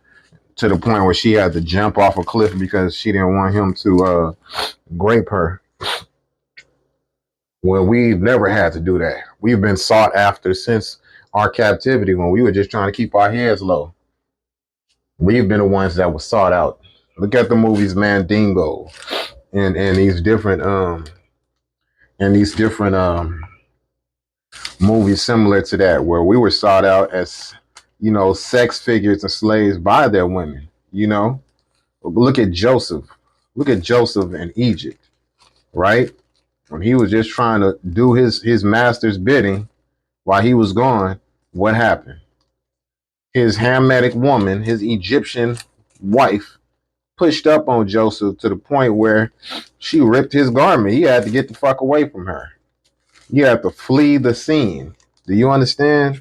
to the point where she had to jump off a cliff because she didn't want him to grape her. Well, we've never had to do that. We've been sought after since our captivity, when we were just trying to keep our heads low. We've been the ones that were sought out. Look at the movies Mandingo and these different movies similar to that, where we were sought out as sex figures and slaves by their women. Look at Joseph. Look at Joseph in Egypt, right? When he was just trying to do his master's bidding while he was gone, what happened? His Hamitic woman, his Egyptian wife, pushed up on Joseph to the point where she ripped his garment. He had to get the fuck away from her. You have to flee the scene. Do you understand?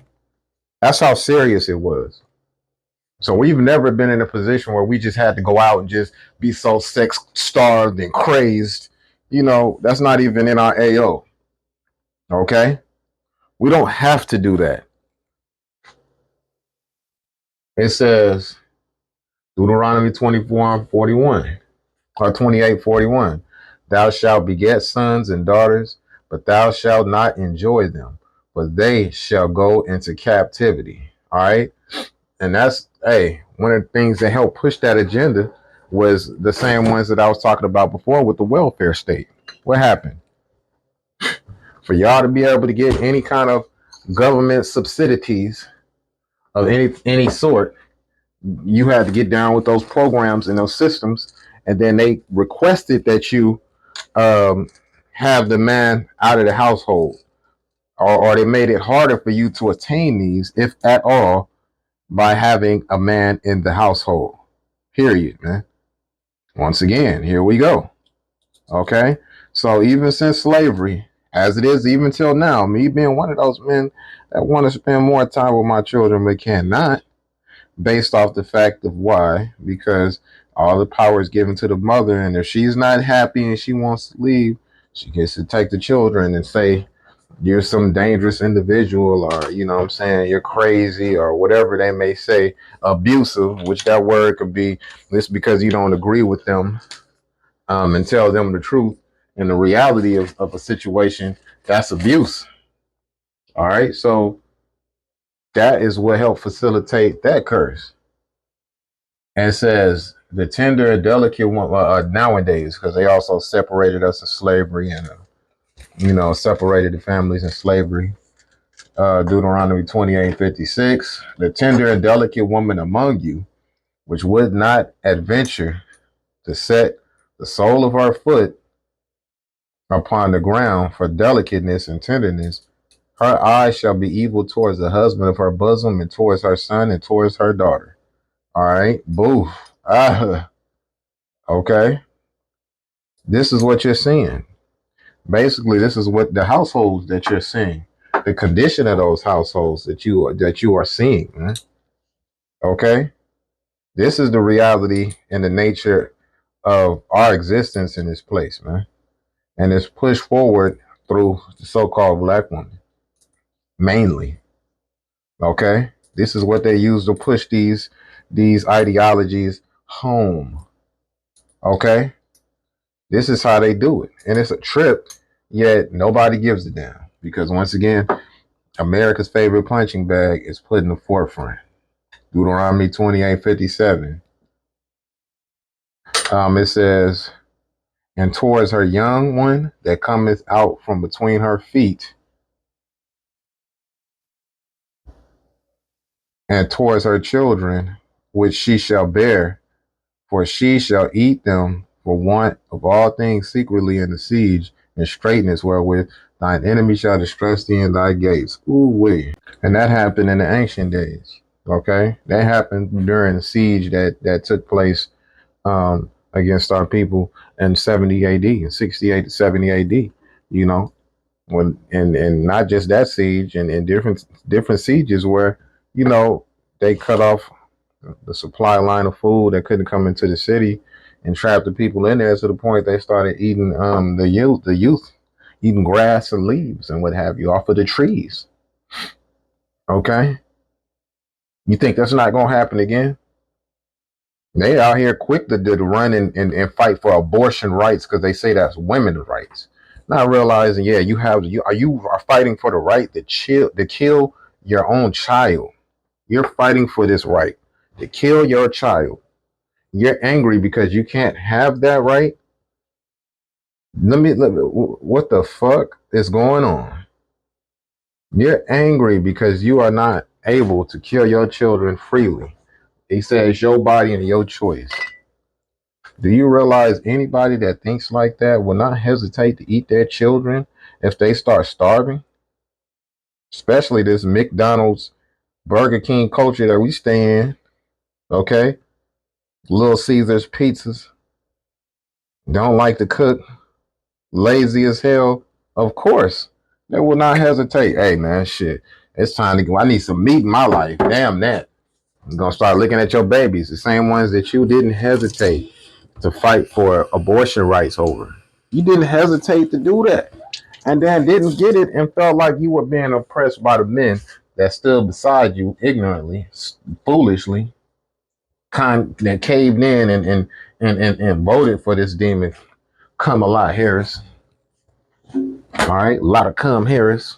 That's how serious it was. So we've never been in a position where we just had to go out and just be so sex starved and crazed. That's not even in our AO. Okay? We don't have to do that. It says, Deuteronomy 24:41 or 28:41, thou shalt beget sons and daughters, but thou shalt not enjoy them, for they shall go into captivity. All right. And that's, one of the things that helped push that agenda was the same ones that I was talking about before with the welfare state. What happened? For y'all to be able to get any kind of government subsidies of any sort, you had to get down with those programs and those systems, and then they requested that you have the man out of the household, or they made it harder for you to attain these, if at all, by having a man in the household. Period, man. Once again, here we go. Okay? So even since slavery, as it is even till now, me being one of those men that want to spend more time with my children but cannot, based off the fact of why, because all the power is given to the mother, and if she's not happy and she wants to leave, she gets to take the children and say, you're some dangerous individual, or you know what I'm saying, you're crazy, or whatever they may say, abusive, which that word could be, it's because you don't agree with them, and tell them the truth and the reality of a situation. That's abuse. All right, so that is what helped facilitate that curse. And it says the tender and delicate one, nowadays, because they also separated us in slavery, and separated the families in slavery. Deuteronomy 28:56, the tender and delicate woman among you, which would not adventure to set the sole of her foot upon the ground for delicateness and tenderness, her eyes shall be evil towards the husband of her bosom, and towards her son, and towards her daughter. All right, boo. Okay. This is what you're seeing. Basically, this is what the households that you're seeing, the condition of those households that you are seeing, man. Okay. This is the reality and the nature of our existence in this place, man. And it's pushed forward through the so-called black woman, mainly. Okay. This is what they use to push these ideologies home. Okay. This is how they do it. And it's a trip, yet nobody gives a damn. Because once again, America's favorite punching bag is put in the forefront. Deuteronomy 28:57. It says, and towards her young one that cometh out from between her feet, and towards her children, which she shall bear, for she shall eat them for want of all things secretly in the siege, and straightness wherewith thine enemy shall distress thee in thy gates. Ooh wee. And that happened in the ancient days. Okay? That happened during the siege that took place against our people in 70 AD, in 68 to 70 AD, you know, when and not just that siege, and different sieges where, you know, they cut off the supply line of food that couldn't come into the city and trapped the people in there to the point they started eating the youth eating grass and leaves and what have you off of the trees. Okay? You think that's not gonna happen again? They out here quick to run and fight for abortion rights because they say that's women's rights. Not realizing, yeah, you are fighting for the right to kill your own child. You're fighting for this right to kill your child. You're angry because you can't have that right. What the fuck is going on? You're angry because you are not able to kill your children freely. He says your body and your choice. Do you realize anybody that thinks like that will not hesitate to eat their children if they start starving? Especially this McDonald's, Burger King culture that we stay in. Okay? Little Caesars pizzas. Don't like to cook. Lazy as hell. Of course. They will not hesitate. Hey man, shit. It's time to go. I need some meat in my life. Damn that. I'm gonna start looking at your babies. The same ones that you didn't hesitate to fight for abortion rights over. You didn't hesitate to do that. And then didn't get it and felt like you were being oppressed by the men that stood beside you ignorantly, foolishly, that caved in and voted for this demon, Kamala Harris. All right, a lot of Harris.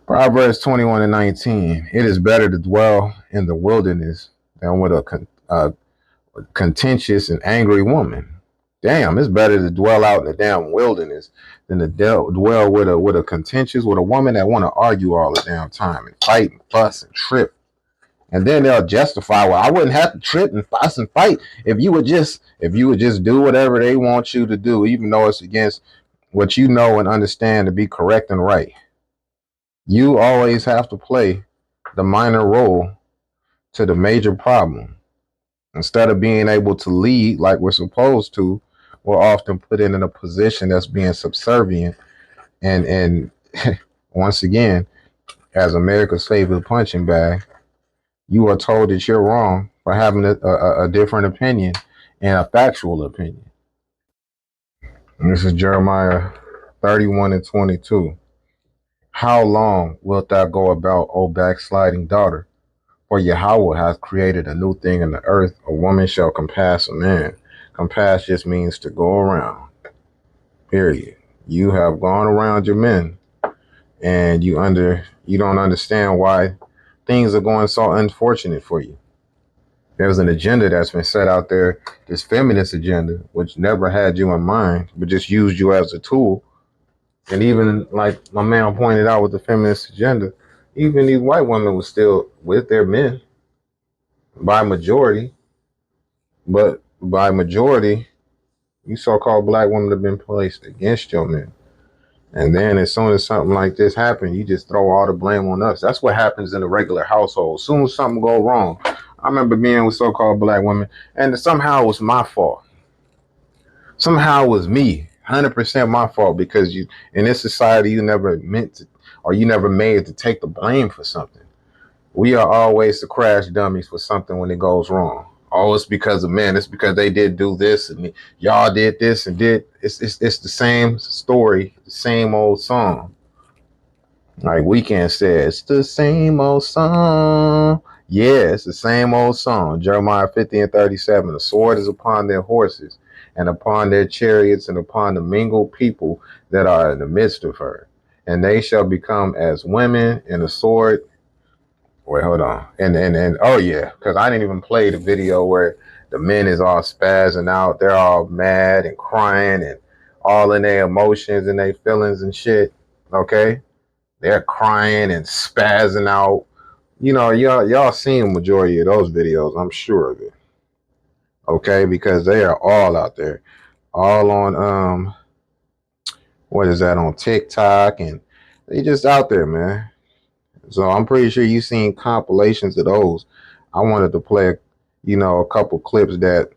Proverbs 21:19. It is better to dwell in the wilderness than with a contentious and angry woman. Damn, it's better to dwell out in the damn wilderness than to dwell with a contentious, with a woman that want to argue all the damn time and fight and fuss and trip And then they'll justify, well, I wouldn't have to trip and fuss and fight if you would just do whatever they want you to do, even though it's against what you know and understand to be correct and right. You always have to play the minor role to the major problem. Instead of being able to lead like we're supposed to, we're often put in a position that's being subservient. And once again, as America's favorite punching bag, you are told that you're wrong for having a different opinion and a factual opinion. And this is Jeremiah 31:22. How long wilt thou go about, O backsliding daughter? For Yahweh hath created a new thing in the earth. A woman shall compass a man. Compass just means to go around. Period. You have gone around your men, and you don't understand why things are going so unfortunate for you. There's an agenda that's been set out there, this feminist agenda, which never had you in mind, but just used you as a tool. And even like my man pointed out with the feminist agenda, even these white women were still with their men by majority. But by majority, you so-called black women have been placed against your men. And then as soon as something like this happens, you just throw all the blame on us. That's what happens in a regular household. As soon as something go wrong, I remember being with so-called black women, and somehow it was my fault. Somehow it was me, 100% my fault, because you in this society, you never meant to, or you never made to take the blame for something. We are always the crash dummies for something when it goes wrong. Oh, it's because of men. It's because they did do this and y'all did this and did. It's the same story, the same old song. Like Weeknd said, it's the same old song. Yeah, it's the same old song. Jeremiah 50:37. The sword is upon their horses and upon their chariots and upon the mingled people that are in the midst of her. And they shall become as women, and the sword. Wait, hold on. And oh yeah, because I didn't even play the video where the men is all spazzing out. They're all mad and crying and all in their emotions and their feelings and shit. Okay? They're crying and spazzing out. You know, y'all seen the majority of those videos, I'm sure of it. Okay, because they are all out there. All on what is that, on TikTok, and they just out there, man. So I'm pretty sure you've seen compilations of those. I wanted to play, a couple clips that,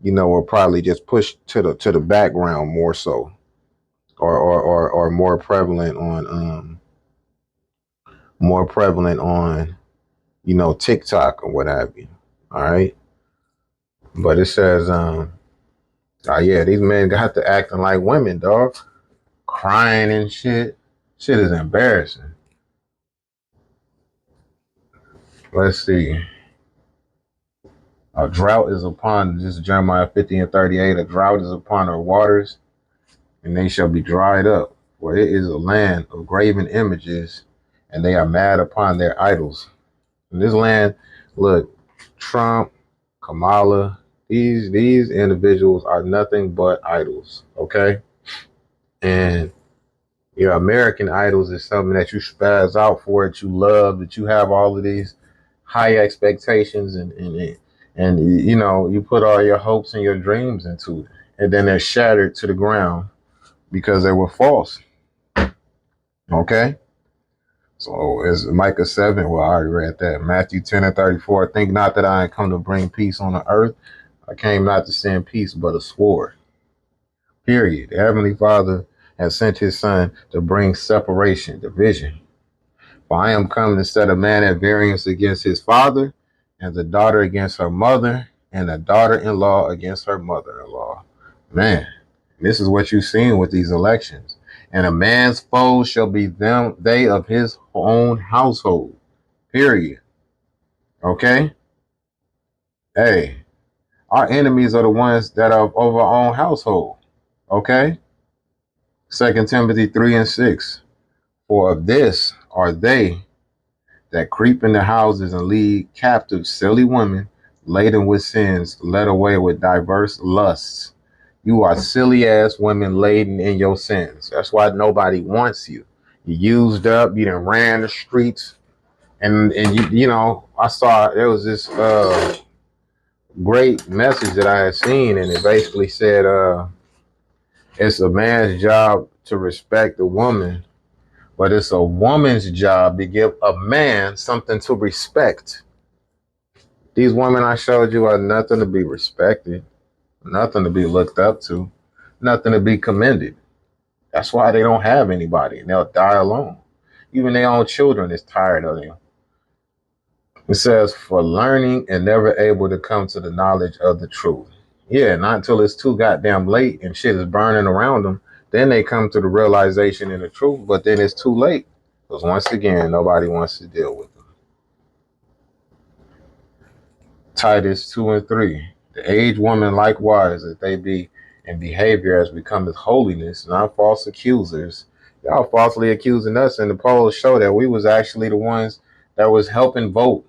were probably just pushed to the background more so, or more prevalent on TikTok or what have you. All right, but it says yeah, these men got to acting like women, dog, crying and shit. Shit is embarrassing. Let's see. A drought is upon, this is Jeremiah 50:38. A drought is upon her waters, and they shall be dried up. For it is a land of graven images, and they are mad upon their idols. In this land, look, Trump, Kamala, these individuals are nothing but idols, okay? And your American idols is something that you spaz out for, that you love, that you have all of these high expectations and you put all your hopes and your dreams into it, and then they're shattered to the ground because they were false. Okay? So it's Micah 7. Well, I already read that. Matthew 10:34. Think not that I come to bring peace on the earth. I came not to send peace, but a sword. Period. The Heavenly Father has sent his son to bring separation, division. For I am come to set a man at variance against his father, and the daughter against her mother, and the daughter-in-law against her mother-in-law. Man, this is what you've seen with these elections. And a man's foes shall be they of his own household. Period. Okay? Hey, our enemies are the ones that are of our own household. Okay? 2 Timothy 3:6. For of this are they that creep into houses and lead captive silly women, laden with sins, led away with diverse lusts. You are silly ass women laden in your sins. That's why nobody wants you. You used up, you done ran the streets, And you know, I saw there was this great message that I had seen, and it basically said it's a man's job to respect the woman, but it's a woman's job to give a man something to respect. These women I showed you are nothing to be respected, nothing to be looked up to, nothing to be commended. That's why they don't have anybody and they'll die alone. Even their own children is tired of them. It says, for learning and never able to come to the knowledge of the truth. Yeah, not until it's too goddamn late and shit is burning around them. Then they come to the realization and the truth, but then it's too late. Because once again, nobody wants to deal with them. Titus 2 and 3. The aged woman likewise, that they be in behavior as becometh holiness, not false accusers. Y'all falsely accusing us, and the polls show that we was actually the ones that was helping vote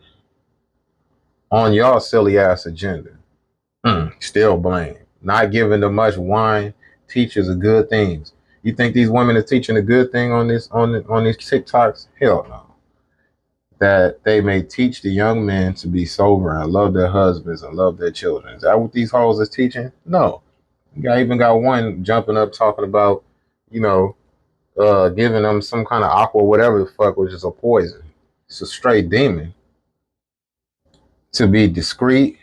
on y'all silly ass agenda. Still blame. Not giving them much wine teaches the good things. You think these women are teaching a good thing on this on these TikToks? Hell no. That they may teach the young men to be sober and love their husbands and love their children. Is that what these hoes is teaching? No. Even got one jumping up talking about, you know, giving them some kind of aqua, whatever the fuck, which is a poison. It's a straight demon. To be discreet,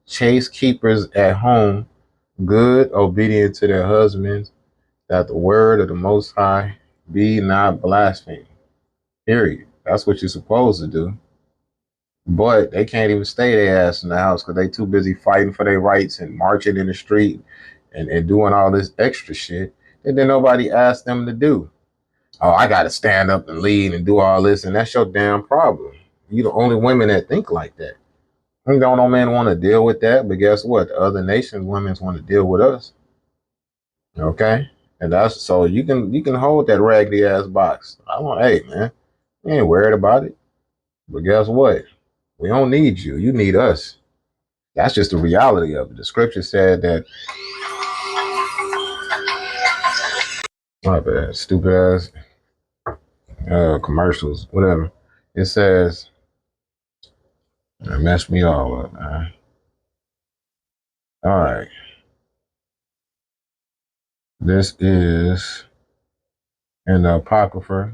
chase keepers at home, good, obedient to their husbands, that the word of the Most High be not blasphemed. Period. That's what you're supposed to do. But they can't even stay their ass in the house because they too busy fighting for their rights and marching in the street and doing all this extra shit. And then nobody asked them to do. Oh, I got to stand up and lead and do all this. And that's your damn problem. You the only women that think like that. And don't no men want to deal with that. But guess what? The other nations, women want to deal with us. Okay? And that's so you can hold that raggedy ass box. Hey man, you ain't worried about it. But guess what? We don't need you. You need us. That's just the reality of it. The scripture said that. My bad. Stupid ass commercials, whatever. It says, it messed me all up, man. All right. This is in the Apocrypha.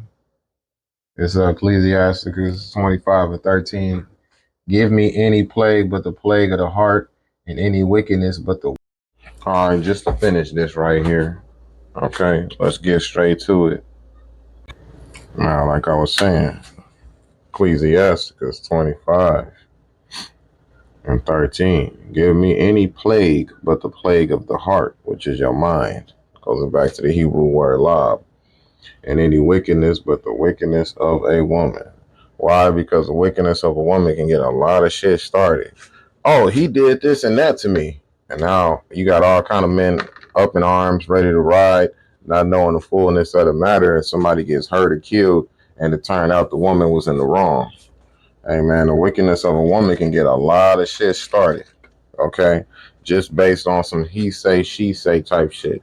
It's Ecclesiasticus 25 and 13. Give me any plague but the plague of the heart, and any wickedness but the. All right, just to finish this right here. Okay, let's get straight to it. Now, like I was saying, Ecclesiasticus 25 and 13. Give me any plague but the plague of the heart, which is your mind. Goes back to the Hebrew word lob. And any wickedness but the wickedness of a woman. Why? Because the wickedness of a woman can get a lot of shit started. Oh, he did this and that to me. And now you got all kind of men up in arms, ready to ride, not knowing the fullness of the matter, and somebody gets hurt or killed, and it turned out the woman was in the wrong. Hey man, the wickedness of a woman can get a lot of shit started. Okay? Just based on some he say, she say type shit.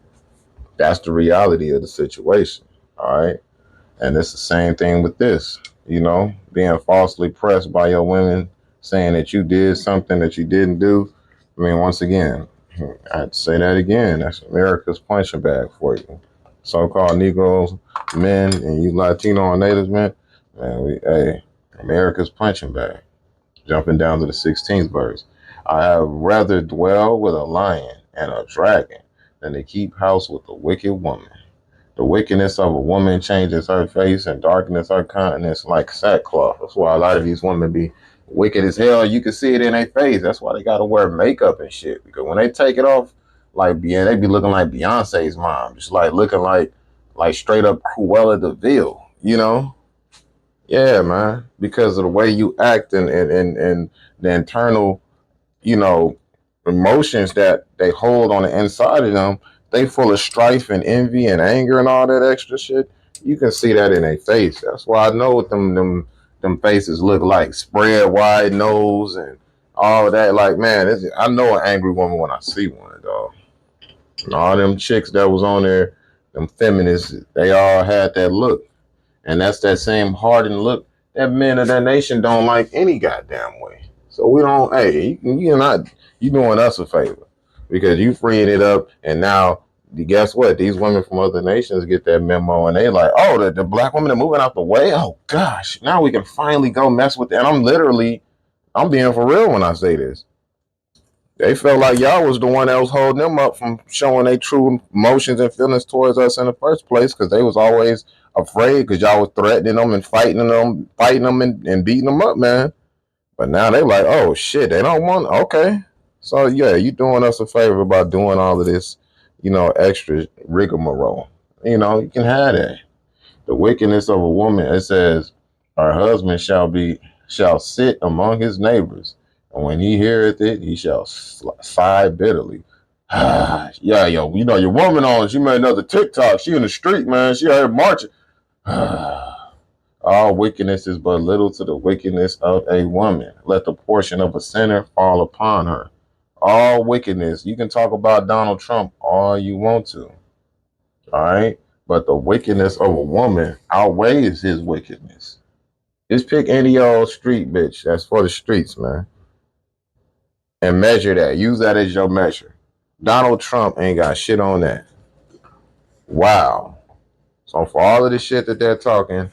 That's the reality of the situation. All right? And it's the same thing with this. You know, being falsely pressed by your women, saying that you did something that you didn't do. I mean, once again, I'd say that again. That's America's punching bag for you. So-called Negroes, men, and you Latino and natives, man, America's punching bag. Jumping down to the 16th verse. I have rather dwell with a lion and a dragon than to keep house with a wicked woman. The wickedness of a woman changes her face and darkness her countenance like sackcloth. That's why a lot of these women be wicked as hell. You can see it in their face. That's why they got to wear makeup and shit. Because when they take it off, like they be looking like Beyonce's mom, just like looking like straight up Cruella de Vil, you know? Yeah, man. Because of the way you act and the internal, you know, emotions that they hold on the inside of them, they full of strife and envy and anger and all that extra shit. You can see that in their face. That's why I know what them faces look like. Spread wide nose and all that. Like, man, I know an angry woman when I see one, dog. And all them chicks that was on there, them feminists, they all had that look. And that's that same hardened look that men of that nation don't like any goddamn way. So we don't. Hey, you doing us a favor because you freeing it up, and now guess what? These women from other nations get that memo, and they like, oh, the black women are moving out the way. Oh gosh, now we can finally go mess with it. And I'm being for real when I say this. They felt like y'all was the one that was holding them up from showing their true emotions and feelings towards us in the first place, because they was always afraid because y'all was threatening them and fighting them and beating them up, man. But now they like, oh shit, they don't want. Okay, so yeah, you doing us a favor by doing all of this, extra rigmarole. You can have that. The wickedness of a woman. It says, her husband shall sit among his neighbors, and when he heareth it, he shall sigh bitterly. Yeah, yo, your woman on. She made another TikTok. She in the street, man. She out here marching. All wickedness is but little to the wickedness of a woman. Let the portion of a sinner fall upon her. All wickedness. You can talk about Donald Trump all you want to. All right? But the wickedness of a woman outweighs his wickedness. Just pick any old street bitch that's for the streets, man. And measure that. Use that as your measure. Donald Trump ain't got shit on that. Wow. So for all of the shit that they're talking,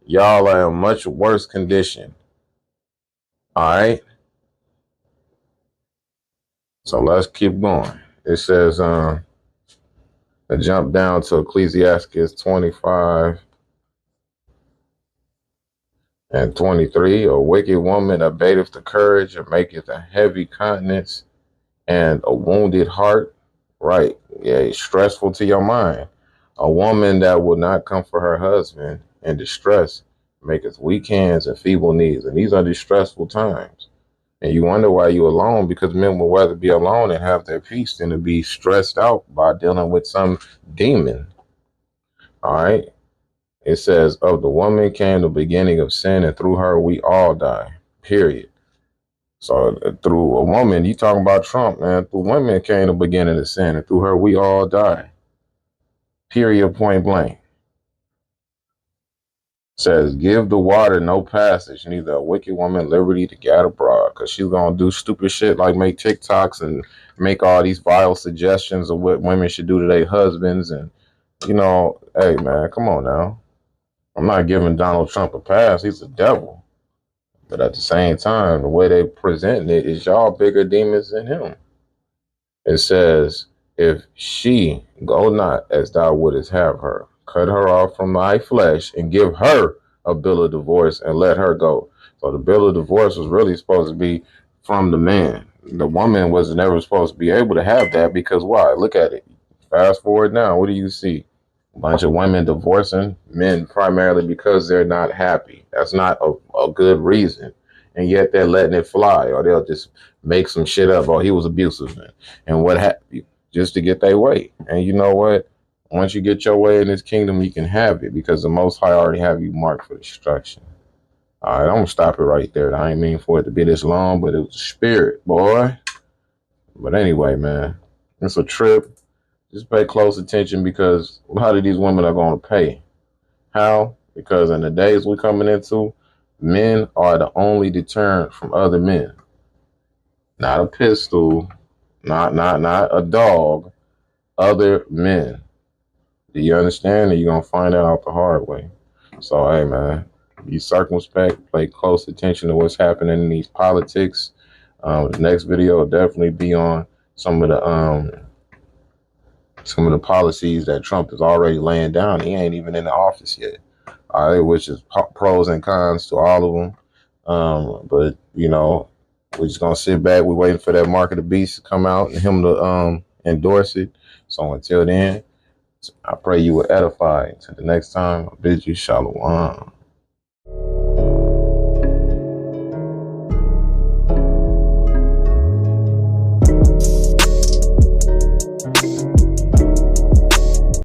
y'all are in much worse condition. All right. So let's keep going. It says, I jump down to Ecclesiastes 25 and 23. A wicked woman abateth the courage and maketh a heavy countenance and a wounded heart. Right. Yeah, it's stressful to your mind. A woman that will not comfort her husband in distress maketh weak hands and feeble knees. And these are distressful times. And you wonder why you're alone, because men would rather be alone and have their peace than to be stressed out by dealing with some demon. All right. It says, of the woman came the beginning of sin, and through her we all die. Period. So through a woman, you talking about Trump, man. Through women came the beginning of sin, and through her we all die. Period. Point blank. Says, give the water no passage, neither a wicked woman liberty to gad abroad, because she's gonna do stupid shit like make TikToks and make all these vile suggestions of what women should do to their husbands. And hey man, come on now. I'm not giving Donald Trump a pass. He's the devil. But at the same time, the way they presenting it is y'all bigger demons than him. It says, if she go not as thou wouldest have her, cut her off from thy flesh and give her a bill of divorce and let her go. So the bill of divorce was really supposed to be from the man. The woman was never supposed to be able to have that, because why? Look at it. Fast forward now. What do you see? A bunch of women divorcing men primarily because they're not happy. That's not a good reason. And yet they're letting it fly, or they'll just make some shit up. Oh, he was abusive, man, and what have you, just to get their way. And you know what? Once you get your way in this kingdom, you can have it, because the Most High already have you marked for destruction. All right, I'm gonna stop it right there. I ain't mean for it to be this long, but it was a spirit, boy. But anyway, man, it's a trip. Just pay close attention, because a lot of these women are going to pay. How? Because in the days we're coming into, men are the only deterrent from other men. Not a pistol, not a dog, other men. Do you understand? And you're going to find out the hard way. So, hey, man, be circumspect, pay close attention to what's happening in these politics. The next video will definitely be on some of the policies that Trump is already laying down. He ain't even in the office yet. All right, which is pros and cons to all of them. But we're just gonna sit back. We're waiting for that Mark of the Beast to come out and him to endorse it. So until then, I pray you were edified. Until the next time, I bid you shalom.